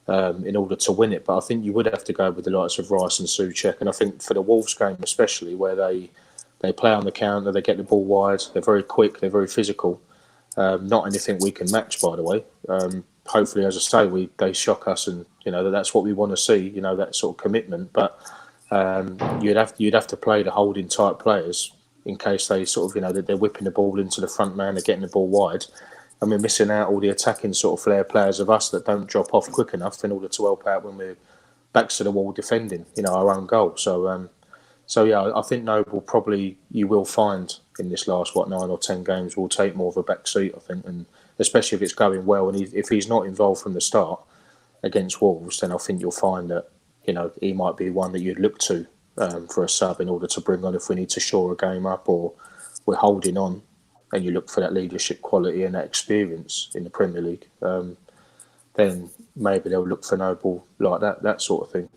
In order to win it. But I think you would have to go with the likes of Rice and Souček. And I think for the Wolves game especially, where they play on the counter, they get the ball wide, they're very quick, they're very physical. Not anything we can match, by the way. Hopefully, as I say, they shock us, and that's what we want to see, that sort of commitment. But you'd have to play the holding type players in case they sort of, that they're whipping the ball into the front man, they're getting the ball wide. And we're missing out all the attacking sort of flair players of us that don't drop off quick enough in order to help out when we're backs to the wall defending, our own goal. So yeah, I think Noble probably you will find in this last 9 or 10 games will take more of a back seat, I think, and especially if it's going well. And if he's not involved from the start against Wolves, then I think you'll find that he might be one that you'd look to for a sub in order to bring on if we need to shore a game up or we're holding on. And you look for that leadership quality and that experience in the Premier League, then maybe they'll look for Noble like that sort of thing.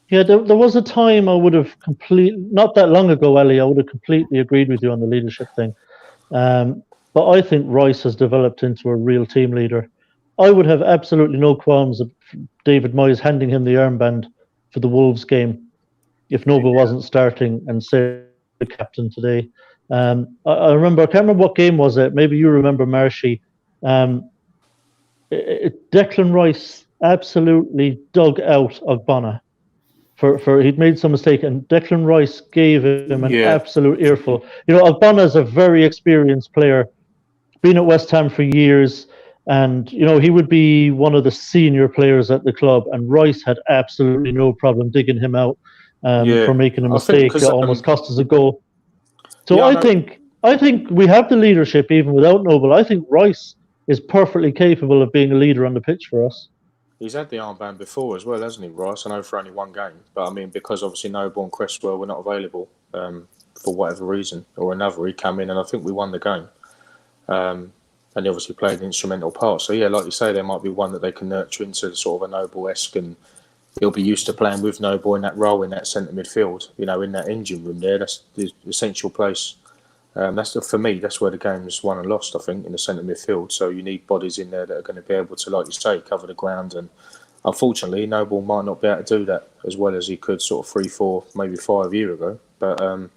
Yeah, there was a time I would have not that long ago, Ellie, I would have completely agreed with you on the leadership thing. But I think Rice has developed into a real team leader. I would have absolutely no qualms of David Moyes handing him the armband for the Wolves game if Noble wasn't starting and say the captain today. I can't remember what game was it. Maybe you remember, Marshy. Declan Rice absolutely dug out Ogbonna for he'd made some mistake, and Declan Rice gave him an absolute earful. Ogbonna is a very experienced player, been at West Ham for years, and he would be one of the senior players at the club. And Rice had absolutely no problem digging him out for making a mistake that almost cost us a goal. So I think we have the leadership even without Noble. I think Rice is perfectly capable of being a leader on the pitch for us. He's had the armband before as well, hasn't he, Rice? I know for only one game, but I mean, because obviously Noble and Cresswell were not available for whatever reason or another, he came in and I think we won the game. And he obviously played an instrumental part. So, yeah, like you say, there might be one that they can nurture into sort of a Noble-esque, and he'll be used to playing with Noble in that role in that centre midfield, you know, in that engine room there. That's the essential place. For me, that's where the game's won and lost, I think, in the centre midfield. So you need bodies in there that are going to be able to, like you say, cover the ground. And unfortunately, Noble might not be able to do that as well as he could sort of 3, 4, maybe 5 years ago. But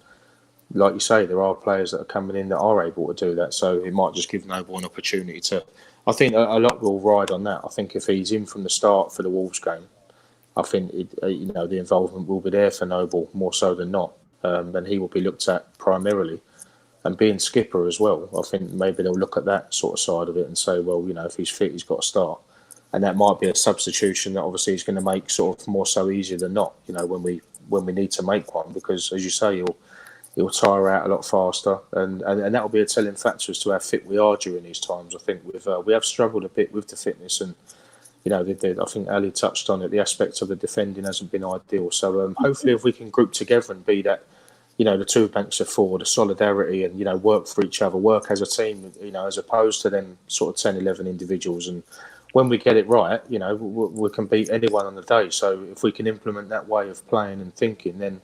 like you say, there are players that are coming in that are able to do that. So it might just give Noble an opportunity to. I think a lot will ride on that. I think if he's in from the start for the Wolves game, I think the involvement will be there for Noble more so than not, and he will be looked at primarily. And being skipper as well, I think maybe they'll look at that sort of side of it and say, well, you know, if he's fit, he's got to start. And that might be a substitution that obviously is going to make sort of more so easier than not, you know, when we need to make one, because as you say, he'll tire out a lot faster, and that will be a telling factor as to how fit we are during these times. I think we have struggled a bit with the fitness, and you know, I think Ali touched on it. The aspects of the defending hasn't been ideal. So hopefully, if we can group together and be that, you know, the two banks of four, the solidarity, and, you know, work for each other, work as a team, you know, as opposed to them sort of 10, 11 individuals. And when we get it right, you know, we can beat anyone on the day. So if we can implement that way of playing and thinking, then,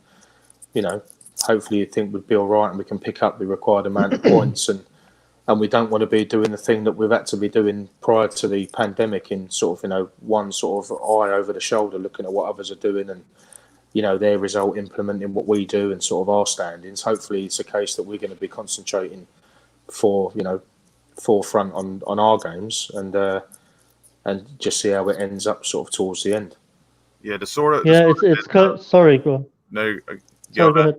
you know, hopefully you think we'd be all right and we can pick up the required amount of points. And we don't want to be doing the thing that we've had to be doing prior to the pandemic in sort of, you know, one sort of eye over the shoulder, looking at what others are doing and, you know, their result implementing what we do and sort of our standings. Hopefully it's a case that we're going to be concentrating forefront on our games and just see how it ends up sort of towards the end. Yeah, the sort of... Yeah, it's kind of, sorry, go on. No, sorry, go ahead.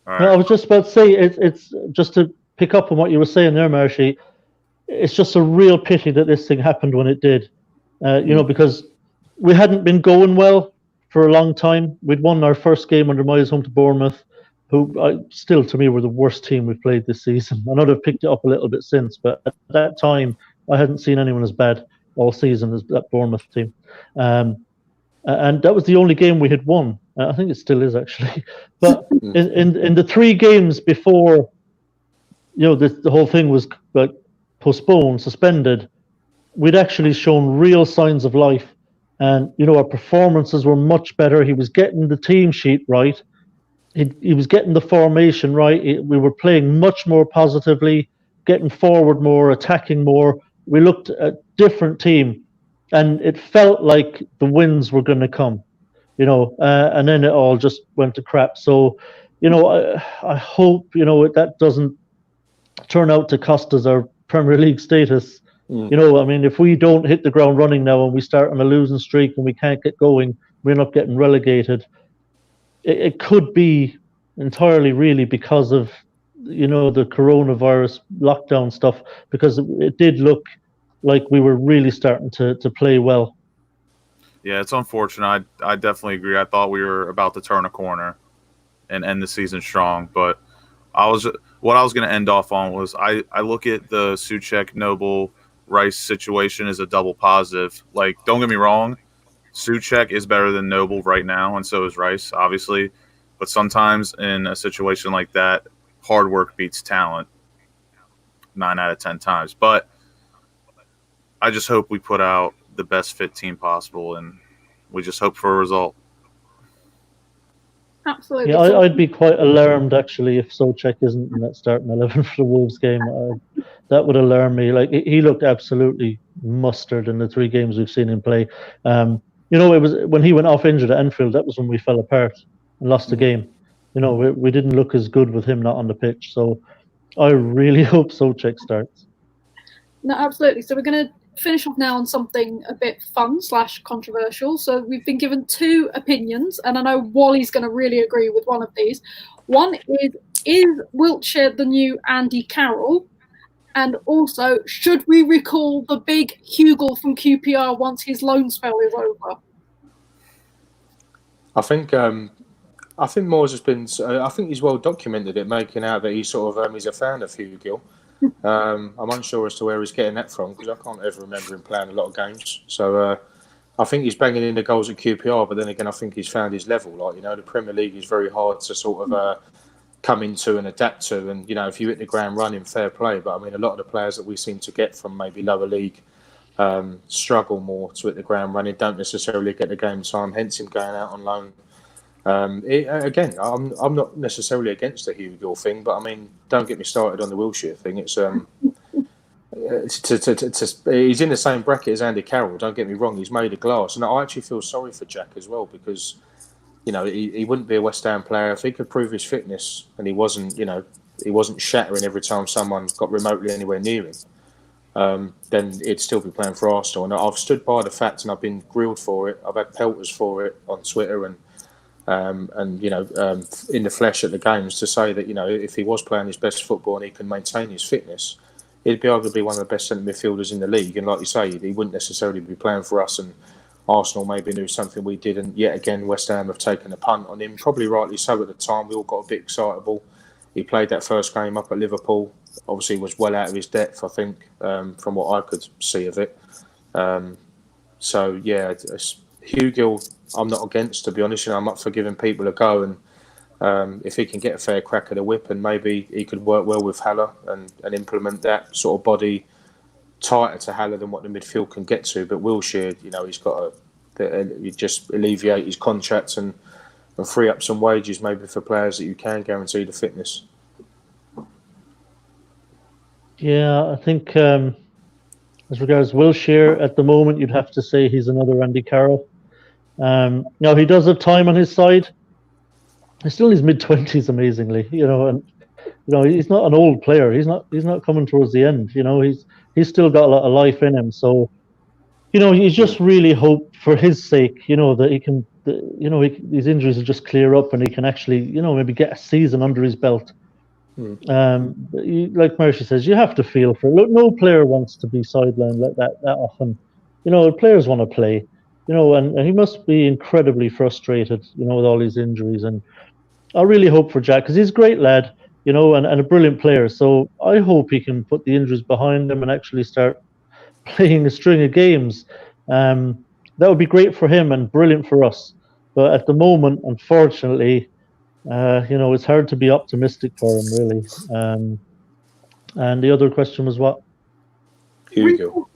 All right. No, I was just about to say, it's just to pick up on what you were saying there, Marshy. It's just a real pity that this thing happened when it did, you know, because we hadn't been going well for a long time. We'd won our first game under Moyes home to Bournemouth, who still, to me, were the worst team we've played this season. I know they've picked it up a little bit since, but at that time, I hadn't seen anyone as bad all season as that Bournemouth team. And that was the only game we had won. I think it still is, actually. But in the 3 games before, you know, the whole thing was like postponed, suspended, we'd actually shown real signs of life. And, you know, our performances were much better. He was getting the team sheet right. He was getting the formation right. We were playing much more positively, getting forward more, attacking more. We looked a different team. And it felt like the wins were going to come, you know, and then it all just went to crap. So, you know, I hope, you know, that doesn't turn out to cost us our Premier League status. You know, I mean, if we don't hit the ground running now and we start on a losing streak and we can't get going, we end up getting relegated. It could be entirely really because of, you know, the coronavirus lockdown stuff, because it did look like we were really starting to play well. Yeah, it's unfortunate. I definitely agree. I thought we were about to turn a corner and end the season strong, but what I was going to end off on was I look at the Souček, Noble, Rice situation as a double positive. Like, don't get me wrong, Souček is better than Noble right now, and so is Rice, obviously. But sometimes in a situation like that, hard work beats talent 9 out of 10 times. But I just hope we put out the best fit team possible, and we just hope for a result. Absolutely. Yeah, I'd be quite alarmed, actually, if Souček isn't in that starting 11 for the Wolves game. That would alarm me. Like, he looked absolutely mustard in the 3 games we've seen him play. You know, it was when he went off injured at Enfield, that was when we fell apart and lost the game. You know, we didn't look as good with him not on the pitch. So I really hope Souček starts. No, absolutely. So we're going to finish off now on something a bit fun / controversial. So we've been given 2 opinions, and I know Wally's going to really agree with one of these. One is Wiltshire the new Andy Carroll? And also, should we recall the big Hugel from QPR once his loan spell is over? I think Moyes has been. I think he's well documented it, making out that he's sort of he's a fan of Hugel. I'm unsure as to where he's getting that from because I can't ever remember him playing a lot of games. So I think he's banging in the goals at QPR, but then again, I think he's found his level. The Premier League is very hard to sort of come into and adapt to. And, if you hit the ground running, fair play. But, I mean, a lot of the players that we seem to get from maybe lower league struggle more to hit the ground running, don't necessarily get the game time, hence him going out on loan. Again, I'm not necessarily against the Hugo thing, but, I mean, don't get me started on the Wilshere thing. It's... he's in the same bracket as Andy Carroll. Don't get me wrong; he's made of glass, and I actually feel sorry for Jack as well because, he wouldn't be a West Ham player if he could prove his fitness and he wasn't shattering every time someone got remotely anywhere near him. Then he'd still be playing for Arsenal. And I've stood by the fact, and I've been grilled for it. I've had pelters for it on Twitter and in the flesh at the games to say that if he was playing his best football and he can maintain his fitness, he'd be arguably one of the best centre midfielders in the league. And like you say, he wouldn't necessarily be playing for us. And Arsenal maybe knew something we didn't. Yet again, West Ham have taken a punt on him. Probably rightly so at the time. We all got a bit excitable. He played that first game up at Liverpool. Obviously, was well out of his depth, I think, from what I could see of it. So, yeah, Hugo, I'm not against, to be honest. I'm up for giving people a go. And if he can get a fair crack at the whip, and maybe he could work well with Haller and implement that sort of body tighter to Haller than what the midfield can get to. But Wilshere, he's got to just alleviate his contracts and free up some wages maybe for players that you can guarantee the fitness. Yeah, I think as regards Wilshere, at the moment, you'd have to say he's another Andy Carroll. Now, he does have time on his side. He's still in his mid-20s, amazingly, and he's not an old player. He's not coming towards the end. He's still got a lot of life in him. So, you just really hope for his sake, that he can, these injuries will just clear up and he can actually, maybe get a season under his belt. Like Marshy says, you have to feel for it. Look, no player wants to be sidelined like that often. Players want to play. And he must be incredibly frustrated, with all these injuries. And I really hope for Jack because he's a great lad, and a brilliant player. So I hope he can put the injuries behind him and actually start playing a string of games. That would be great for him and brilliant for us. But at the moment, unfortunately, it's hard to be optimistic for him, really. And the other question was what? Hugo.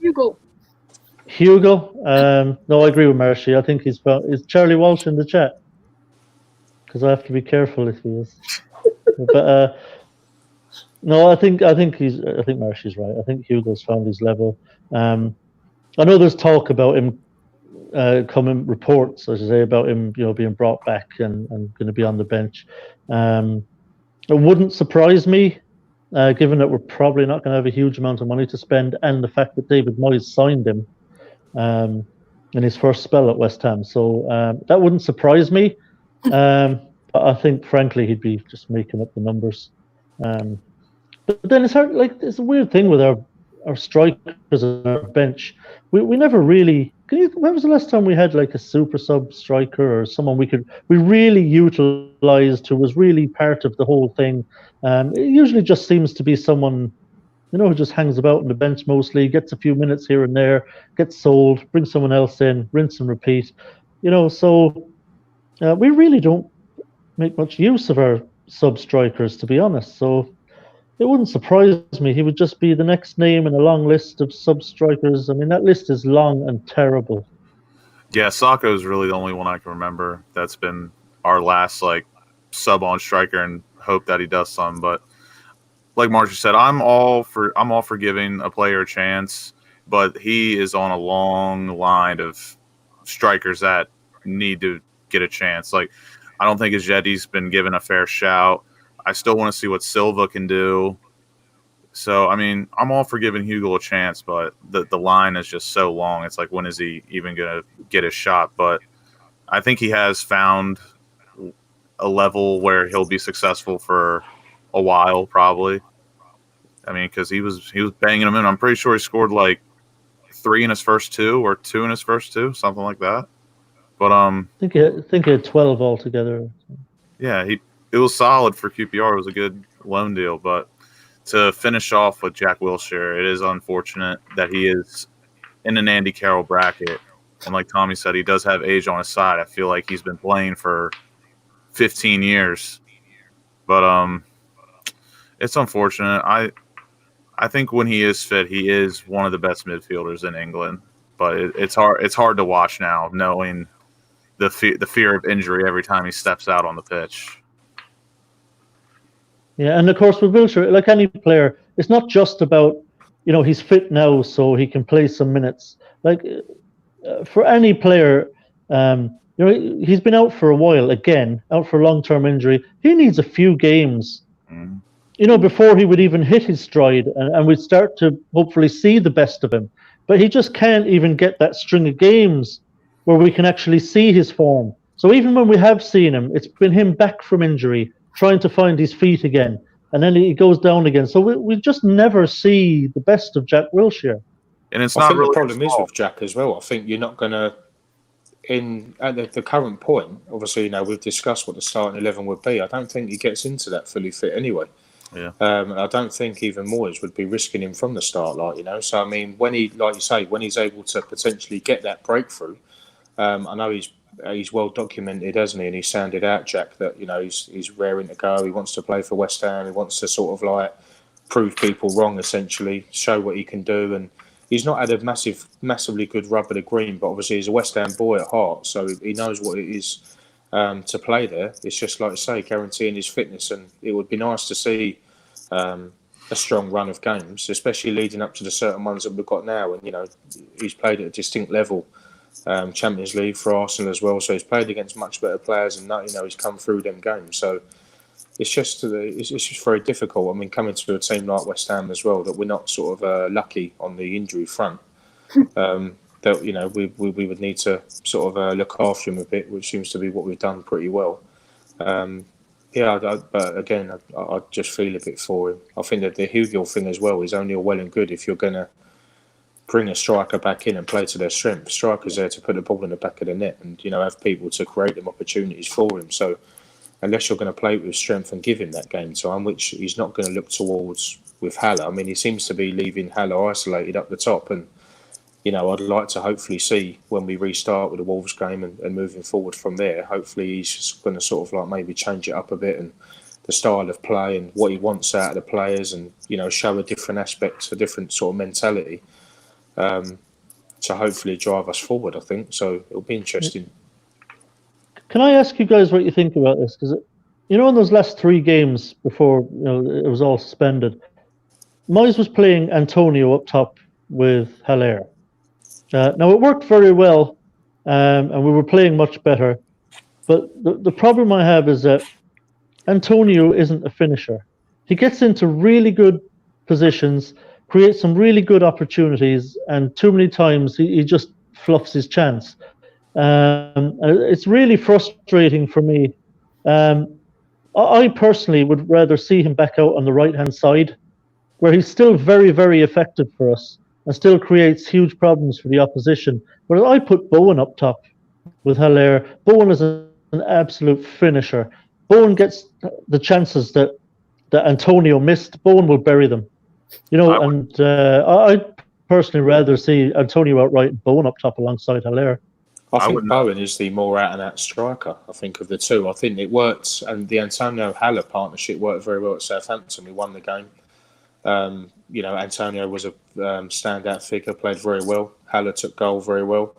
No, I agree with Marshy. I think is Charlie Walsh in the chat? Because I have to be careful if he is. But no, I think Marshy's right. I think Hugo's found his level. I know there's talk about him coming reports, I should say, about him, being brought back and going to be on the bench. It wouldn't surprise me, given that we're probably not going to have a huge amount of money to spend, and the fact that David Moyes signed him in his first spell at West Ham. So that wouldn't surprise me. But I think, frankly, he'd be just making up the numbers. But then it's hard. It's a weird thing with our strikers and our bench. We never really. When was the last time we had a super sub striker or someone we really utilised who was really part of the whole thing? It usually just seems to be someone, who just hangs about on the bench mostly, gets a few minutes here and there, gets sold, brings someone else in, rinse and repeat. So we really don't make much use of our sub strikers, to be honest. So it wouldn't surprise me. He would just be the next name in a long list of sub strikers. I mean, that list is long and terrible. Yeah, Sacco is really the only one I can remember that's been our last sub on striker, and hope that he does some. But like Marcia said, I'm all for giving a player a chance, but he is on a long line of strikers that need to get a chance. I don't think Ajeti's been given a fair shout. I still want to see what Silva can do. So, I mean, I'm all for giving Hugo a chance, but the line is just so long. It's when is he even going to get a shot? But I think he has found a level where he'll be successful for a while, probably. I mean, because he was banging them in. I'm pretty sure he scored 3 in his first 2 or 2 in his first 2, something like that. But I think he had 12 altogether. Yeah, it was solid for QPR. It was a good loan deal, but to finish off with Jack Wilshere, it is unfortunate that he is in an Andy Carroll bracket. And like Tommy said, he does have age on his side. I feel like he's been playing for 15 years. But it's unfortunate. I think when he is fit, he is one of the best midfielders in England. But it's hard to watch now, knowing the fear of injury every time he steps out on the pitch. Yeah, and of course with Wilshere, like any player, it's not just about, he's fit now so he can play some minutes. Like for any player, he's been out for a while, again, out for long-term injury. He needs a few games, before he would even hit his stride and we'd start to hopefully see the best of him. But he just can't even get that string of games where we can actually see his form. So even when we have seen him, it's been him back from injury, trying to find his feet again, and then he goes down again. So we just never see the best of Jack Wilshere. And it's I not think really the problem is with Jack as well. I think you're not going to, at the current point, obviously, we've discussed what the starting 11 would be. I don't think he gets into that fully fit anyway. Yeah. I don't think even Moyes would be risking him from the start, So, I mean, when when he's able to potentially get that breakthrough, I know he's well documented, hasn't he? And he sounded out, Jack, that he's raring to go. He wants to play for West Ham. He wants to sort of prove people wrong, essentially, show what he can do. And he's not had a massively good rub of the green, but obviously he's a West Ham boy at heart, so he knows what it is to play there. It's just like I say, guaranteeing his fitness, and it would be nice to see a strong run of games, especially leading up to the certain ones that we've got now. And he's played at a distinct level. Champions League for Arsenal as well, so he's played against much better players, and he's come through them games. So it's just very difficult. I mean, coming to a team like West Ham as well, that we're not sort of lucky on the injury front. That we would need to sort of look after him a bit, which seems to be what we've done pretty well. But again, I just feel a bit for him. I think that the Hugill thing as well is only well and good if you're going to bring a striker back in and play to their strength. Strikers there to put the ball in the back of the net and have people to create them opportunities for him. So unless you're going to play with strength and give him that game time, which he's not going to look towards with Haller. I mean, he seems to be leaving Haller isolated up the top, and I'd like to hopefully see when we restart with the Wolves game and moving forward from there. Hopefully he's just going to sort of maybe change it up a bit, and the style of play and what he wants out of the players, and show a different aspect, a different sort of mentality. To hopefully drive us forward, I think. So it'll be interesting. Can I ask you guys what you think about this? Because, in those last 3 games before it was all suspended, Moyes was playing Antonio up top with Haller. Now, it worked very well, and we were playing much better. But the problem I have is that Antonio isn't a finisher. He gets into really good positions, creates some really good opportunities, and too many times he just fluffs his chance. And it's really frustrating for me. I personally would rather see him back out on the right-hand side, where he's still very, very effective for us and still creates huge problems for the opposition. Whereas I put Bowen up top with Haller. Bowen is an absolute finisher. Bowen gets the chances that Antonio missed. Bowen will bury them. I'd personally rather see Antonio outright and Bowen up top alongside Haller. I think Bowen is the more out-and-out striker, I think, of the two. I think it worked, and the Antonio-Haller partnership worked very well at Southampton. We won the game. Antonio was a standout figure, played very well. Haller took goal very well.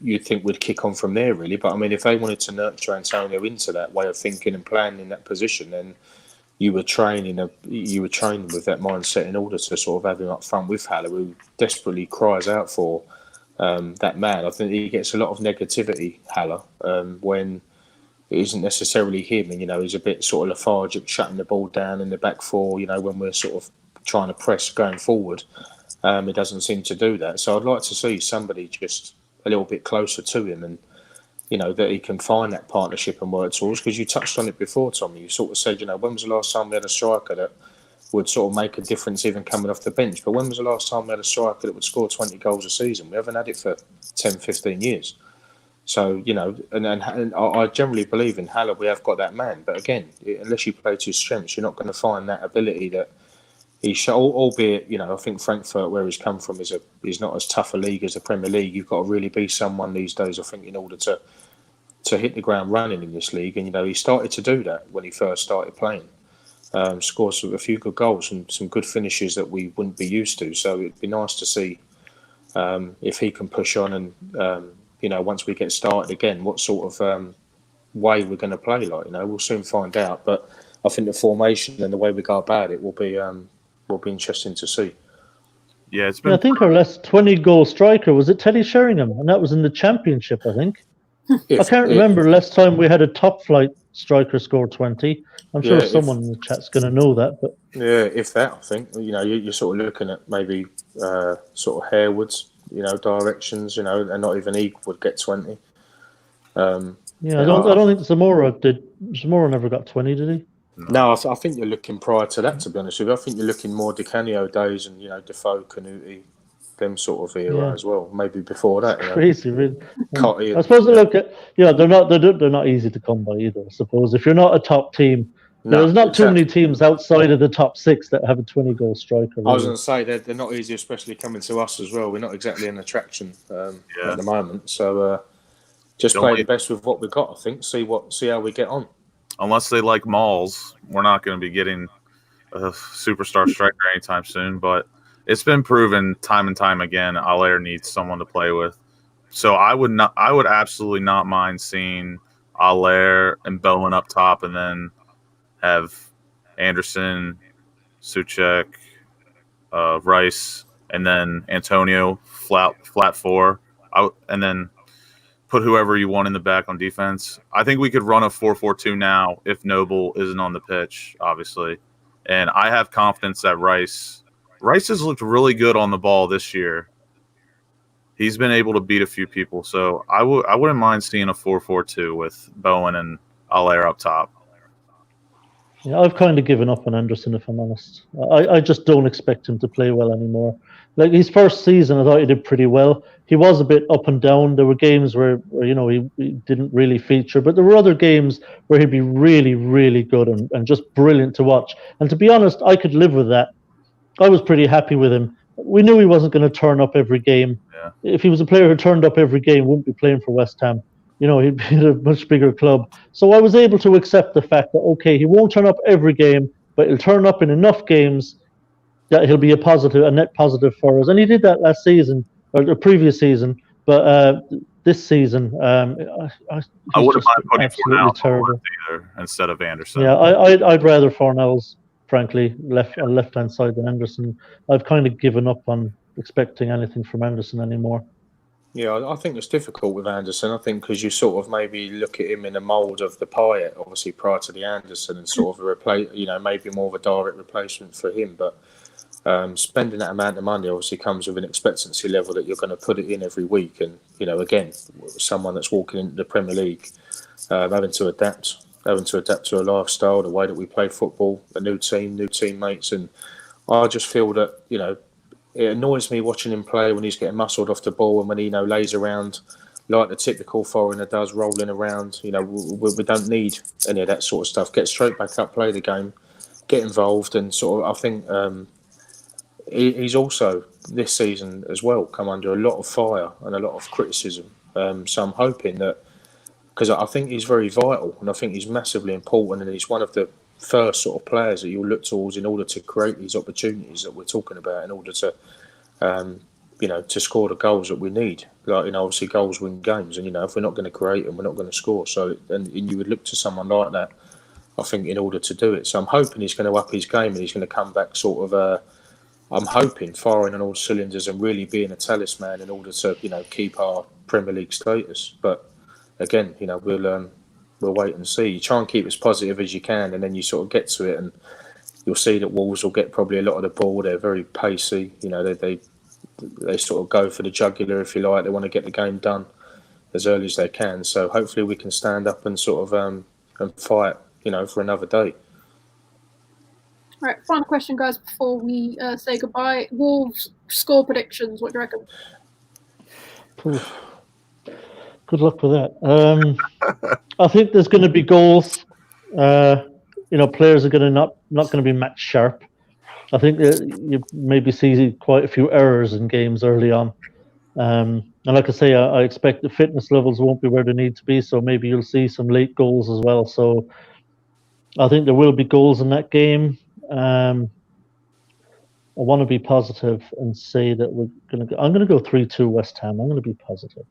You'd think we'd kick on from there, really. But, I mean, if they wanted to nurture Antonio into that way of thinking and playing in that position, then you were training with that mindset in order to sort of have him up front with Haller, who desperately cries out for that man. I think he gets a lot of negativity, Haller, when it isn't necessarily him. And, he's a bit sort of lethargic, shutting the ball down in the back four, when we're sort of trying to press going forward. He doesn't seem to do that. So I'd like to see somebody just a little bit closer to him, and that he can find that partnership and work towards. Because you touched on it before, Tommy. You sort of said, when was the last time we had a striker that would sort of make a difference even coming off the bench? But when was the last time we had a striker that would score 20 goals a season? We haven't had it for 10, 15 years. So, and I generally believe in Haller, we have got that man. But again, unless you play to his strengths, you're not going to find that ability that he showed. Albeit, I think Frankfurt, where he's come from, is not as tough a league as the Premier League. You've got to really be someone these days, I think, in order to hit the ground running in this league. And, he started to do that when he first started playing. Scored a few good goals and some good finishes that we wouldn't be used to. So it'd be nice to see if he can push on and, once we get started again, what sort of way we're going to play. We'll soon find out. But I think the formation and the way we go about it will be interesting to see. Yeah, it's been. I think our last 20-goal striker was it Teddy Sheringham, and that was in the Championship, I think. I can't remember the last time we had a top-flight striker score 20. I'm sure someone in the chat's going to know that. But yeah, if that, I think you're sort of looking at maybe sort of Harewood's, directions, and not even he would get 20. I don't think Zamora did. Zamora never got 20, did he? No, I think you're looking prior to that. To be honest with you, I think you're looking more Di Canio days and Defoe, Canuti, them sort of era as well. Maybe before that. Crazy, really. Cotty, I suppose they're not easy to come by either. I suppose if you're not a top team. There's not too many teams outside of the top 6 that have a 20-goal striker. Really. I was going to say they're not easy, especially coming to us as well. We're not exactly an attraction at the moment, so just play the best with what we've got. I think see how we get on. Unless they like Malls, we're not going to be getting a superstar striker anytime soon. But it's been proven time and time again. Allaire needs someone to play with, so I would absolutely not mind seeing Allaire and Bowen up top, and then have Anderson, Souček, Rice, and then Antonio flat 4 out, and then put whoever you want in the back on defense. I think we could run a 4-4-2 now if Noble isn't on the pitch, obviously. And I have confidence that Rice has looked really good on the ball this year. He's been able to beat a few people, so I wouldn't mind seeing a 4-4-2 with Bowen and Allaire up top. Yeah, I've kind of given up on Anderson, if I'm honest. I just don't expect him to play well anymore. Like his first season, I thought he did pretty well. He was a bit up and down. There were games where he didn't really feature, but there were other games where he'd be really, really good and just brilliant to watch. And to be honest, I could live with that. I was pretty happy with him. We knew he wasn't going to turn up every game. Yeah. If he was a player who turned up every game, wouldn't be playing for West Ham. He'd be at a much bigger club. So I was able to accept the fact that, okay, he won't turn up every game, but he'll turn up in enough games that he'll be a net positive for us. And he did that last season, or the previous season. But this season, I wouldn't mind putting Fornell either instead of Anderson. Yeah, I'd rather Fornell's, frankly, left-hand side than Anderson. I've kind of given up on expecting anything from Anderson anymore. Yeah, I think it's difficult with Anderson. I think because you sort of maybe look at him in the mould of the Payet, obviously prior to the Anderson, and sort of maybe more of a direct replacement for him. But spending that amount of money obviously comes with an expectancy level that you're going to put it in every week. And again, someone that's walking into the Premier League, having to adapt to a lifestyle, the way that we play football, a new team, new teammates, and I just feel that it annoys me watching him play when he's getting muscled off the ball and when he lays around like the typical foreigner does, rolling around. We don't need any of that sort of stuff. Get straight back up, play the game, get involved, and sort of I think he's also this season as well come under a lot of fire and a lot of criticism. So I'm hoping that, because I think he's very vital and I think he's massively important, and he's one of the first sort of players that you'll look towards in order to create these opportunities that we're talking about, in order to to score the goals that we need. Obviously goals win games, and if we're not going to create them, we're not going to score. So and you would look to someone like that, I think, in order to do it. So I'm hoping he's going to up his game and he's going to come back sort of I'm hoping firing on all cylinders and really being a talisman in order to keep our Premier League status. But again, we'll wait and see. You try and keep as positive as you can, and then you sort of get to it, and you'll see that Wolves will get probably a lot of the ball. They're very pacey. They sort of go for the jugular, if you like. They want to get the game done as early as they can. So hopefully we can stand up and sort of and fight, for another day. All right, final question, guys, before we say goodbye. Wolves score predictions. What do you reckon? Good luck with that. I think there's going to be goals. Players are going to not going to be match sharp. I think that you maybe see quite a few errors in games early on. And like I say, I expect the fitness levels won't be where they need to be, so maybe you'll see some late goals as well. So I think there will be goals in that game. I want to be positive and say that I'm going to go 3-2 West Ham. I'm going to be positive.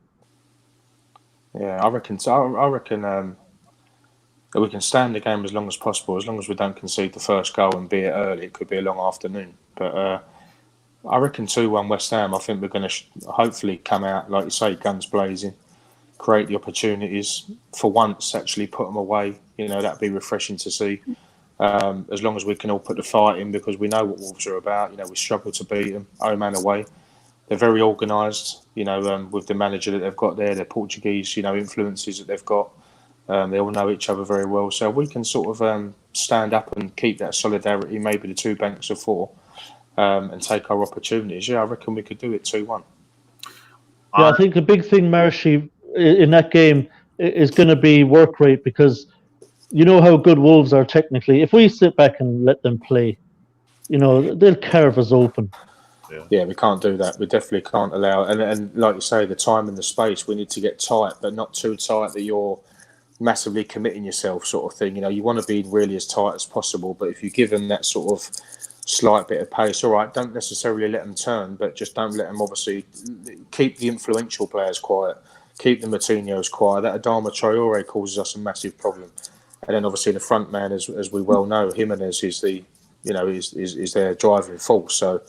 Yeah, I reckon. So I reckon that we can stand the game as long as possible, as long as we don't concede the first goal and be it early. It could be a long afternoon, but I reckon 2-1 West Ham. I think we're going to hopefully come out, like you say, guns blazing, create the opportunities. For once, actually put them away. That'd be refreshing to see. As long as we can all put the fight in, because we know what Wolves are about. We struggle to beat them, home and away. They're very organised, with the manager that they've got there, their Portuguese, influences that they've got. They all know each other very well. So we can sort of stand up and keep that solidarity, maybe the two banks of four, and take our opportunities. Yeah, I reckon we could do it 2-1. Yeah, I think the big thing, Marshy, in that game is going to be work rate, because you know how good Wolves are technically. If we sit back and let them play, they'll carve us open. Yeah, we can't do that. We definitely can't allow it. And like you say, the time and the space, we need to get tight, but not too tight that you're massively committing yourself, sort of thing. You want to be really as tight as possible, but if you give them that sort of slight bit of pace, all right, don't necessarily let them turn, but just don't let them, obviously, keep the influential players quiet, keep the Martinez quiet. That Adama Traore causes us a massive problem. And then obviously the front man, as we well know, Jimenez is the, is their driving force. So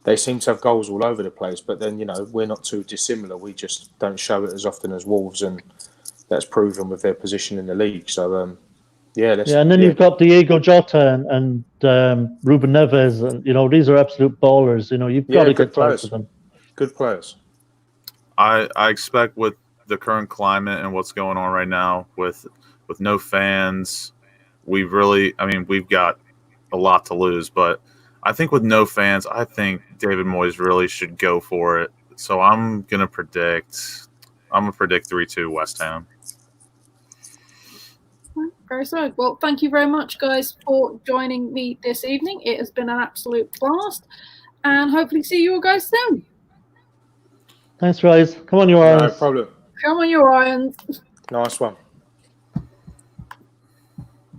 they seem to have goals all over the place, but then, we're not too dissimilar. We just don't show it as often as Wolves, and that's proven with their position in the league. So, and then you've got Diego Jota and Ruben Neves, and these are absolute ballers. You've got to get tight to them. Good players. I expect with the current climate and what's going on right now with no fans, we've got a lot to lose. But I think with no fans, I think David Moyes really should go for it. So I'm gonna predict 3-2 West Ham. Very so. Well, thank you very much, guys, for joining me this evening. It has been an absolute blast, and hopefully see you all guys soon. Thanks, Rise. Come on, you Irons. No problem. Come on, you Irons. Nice one.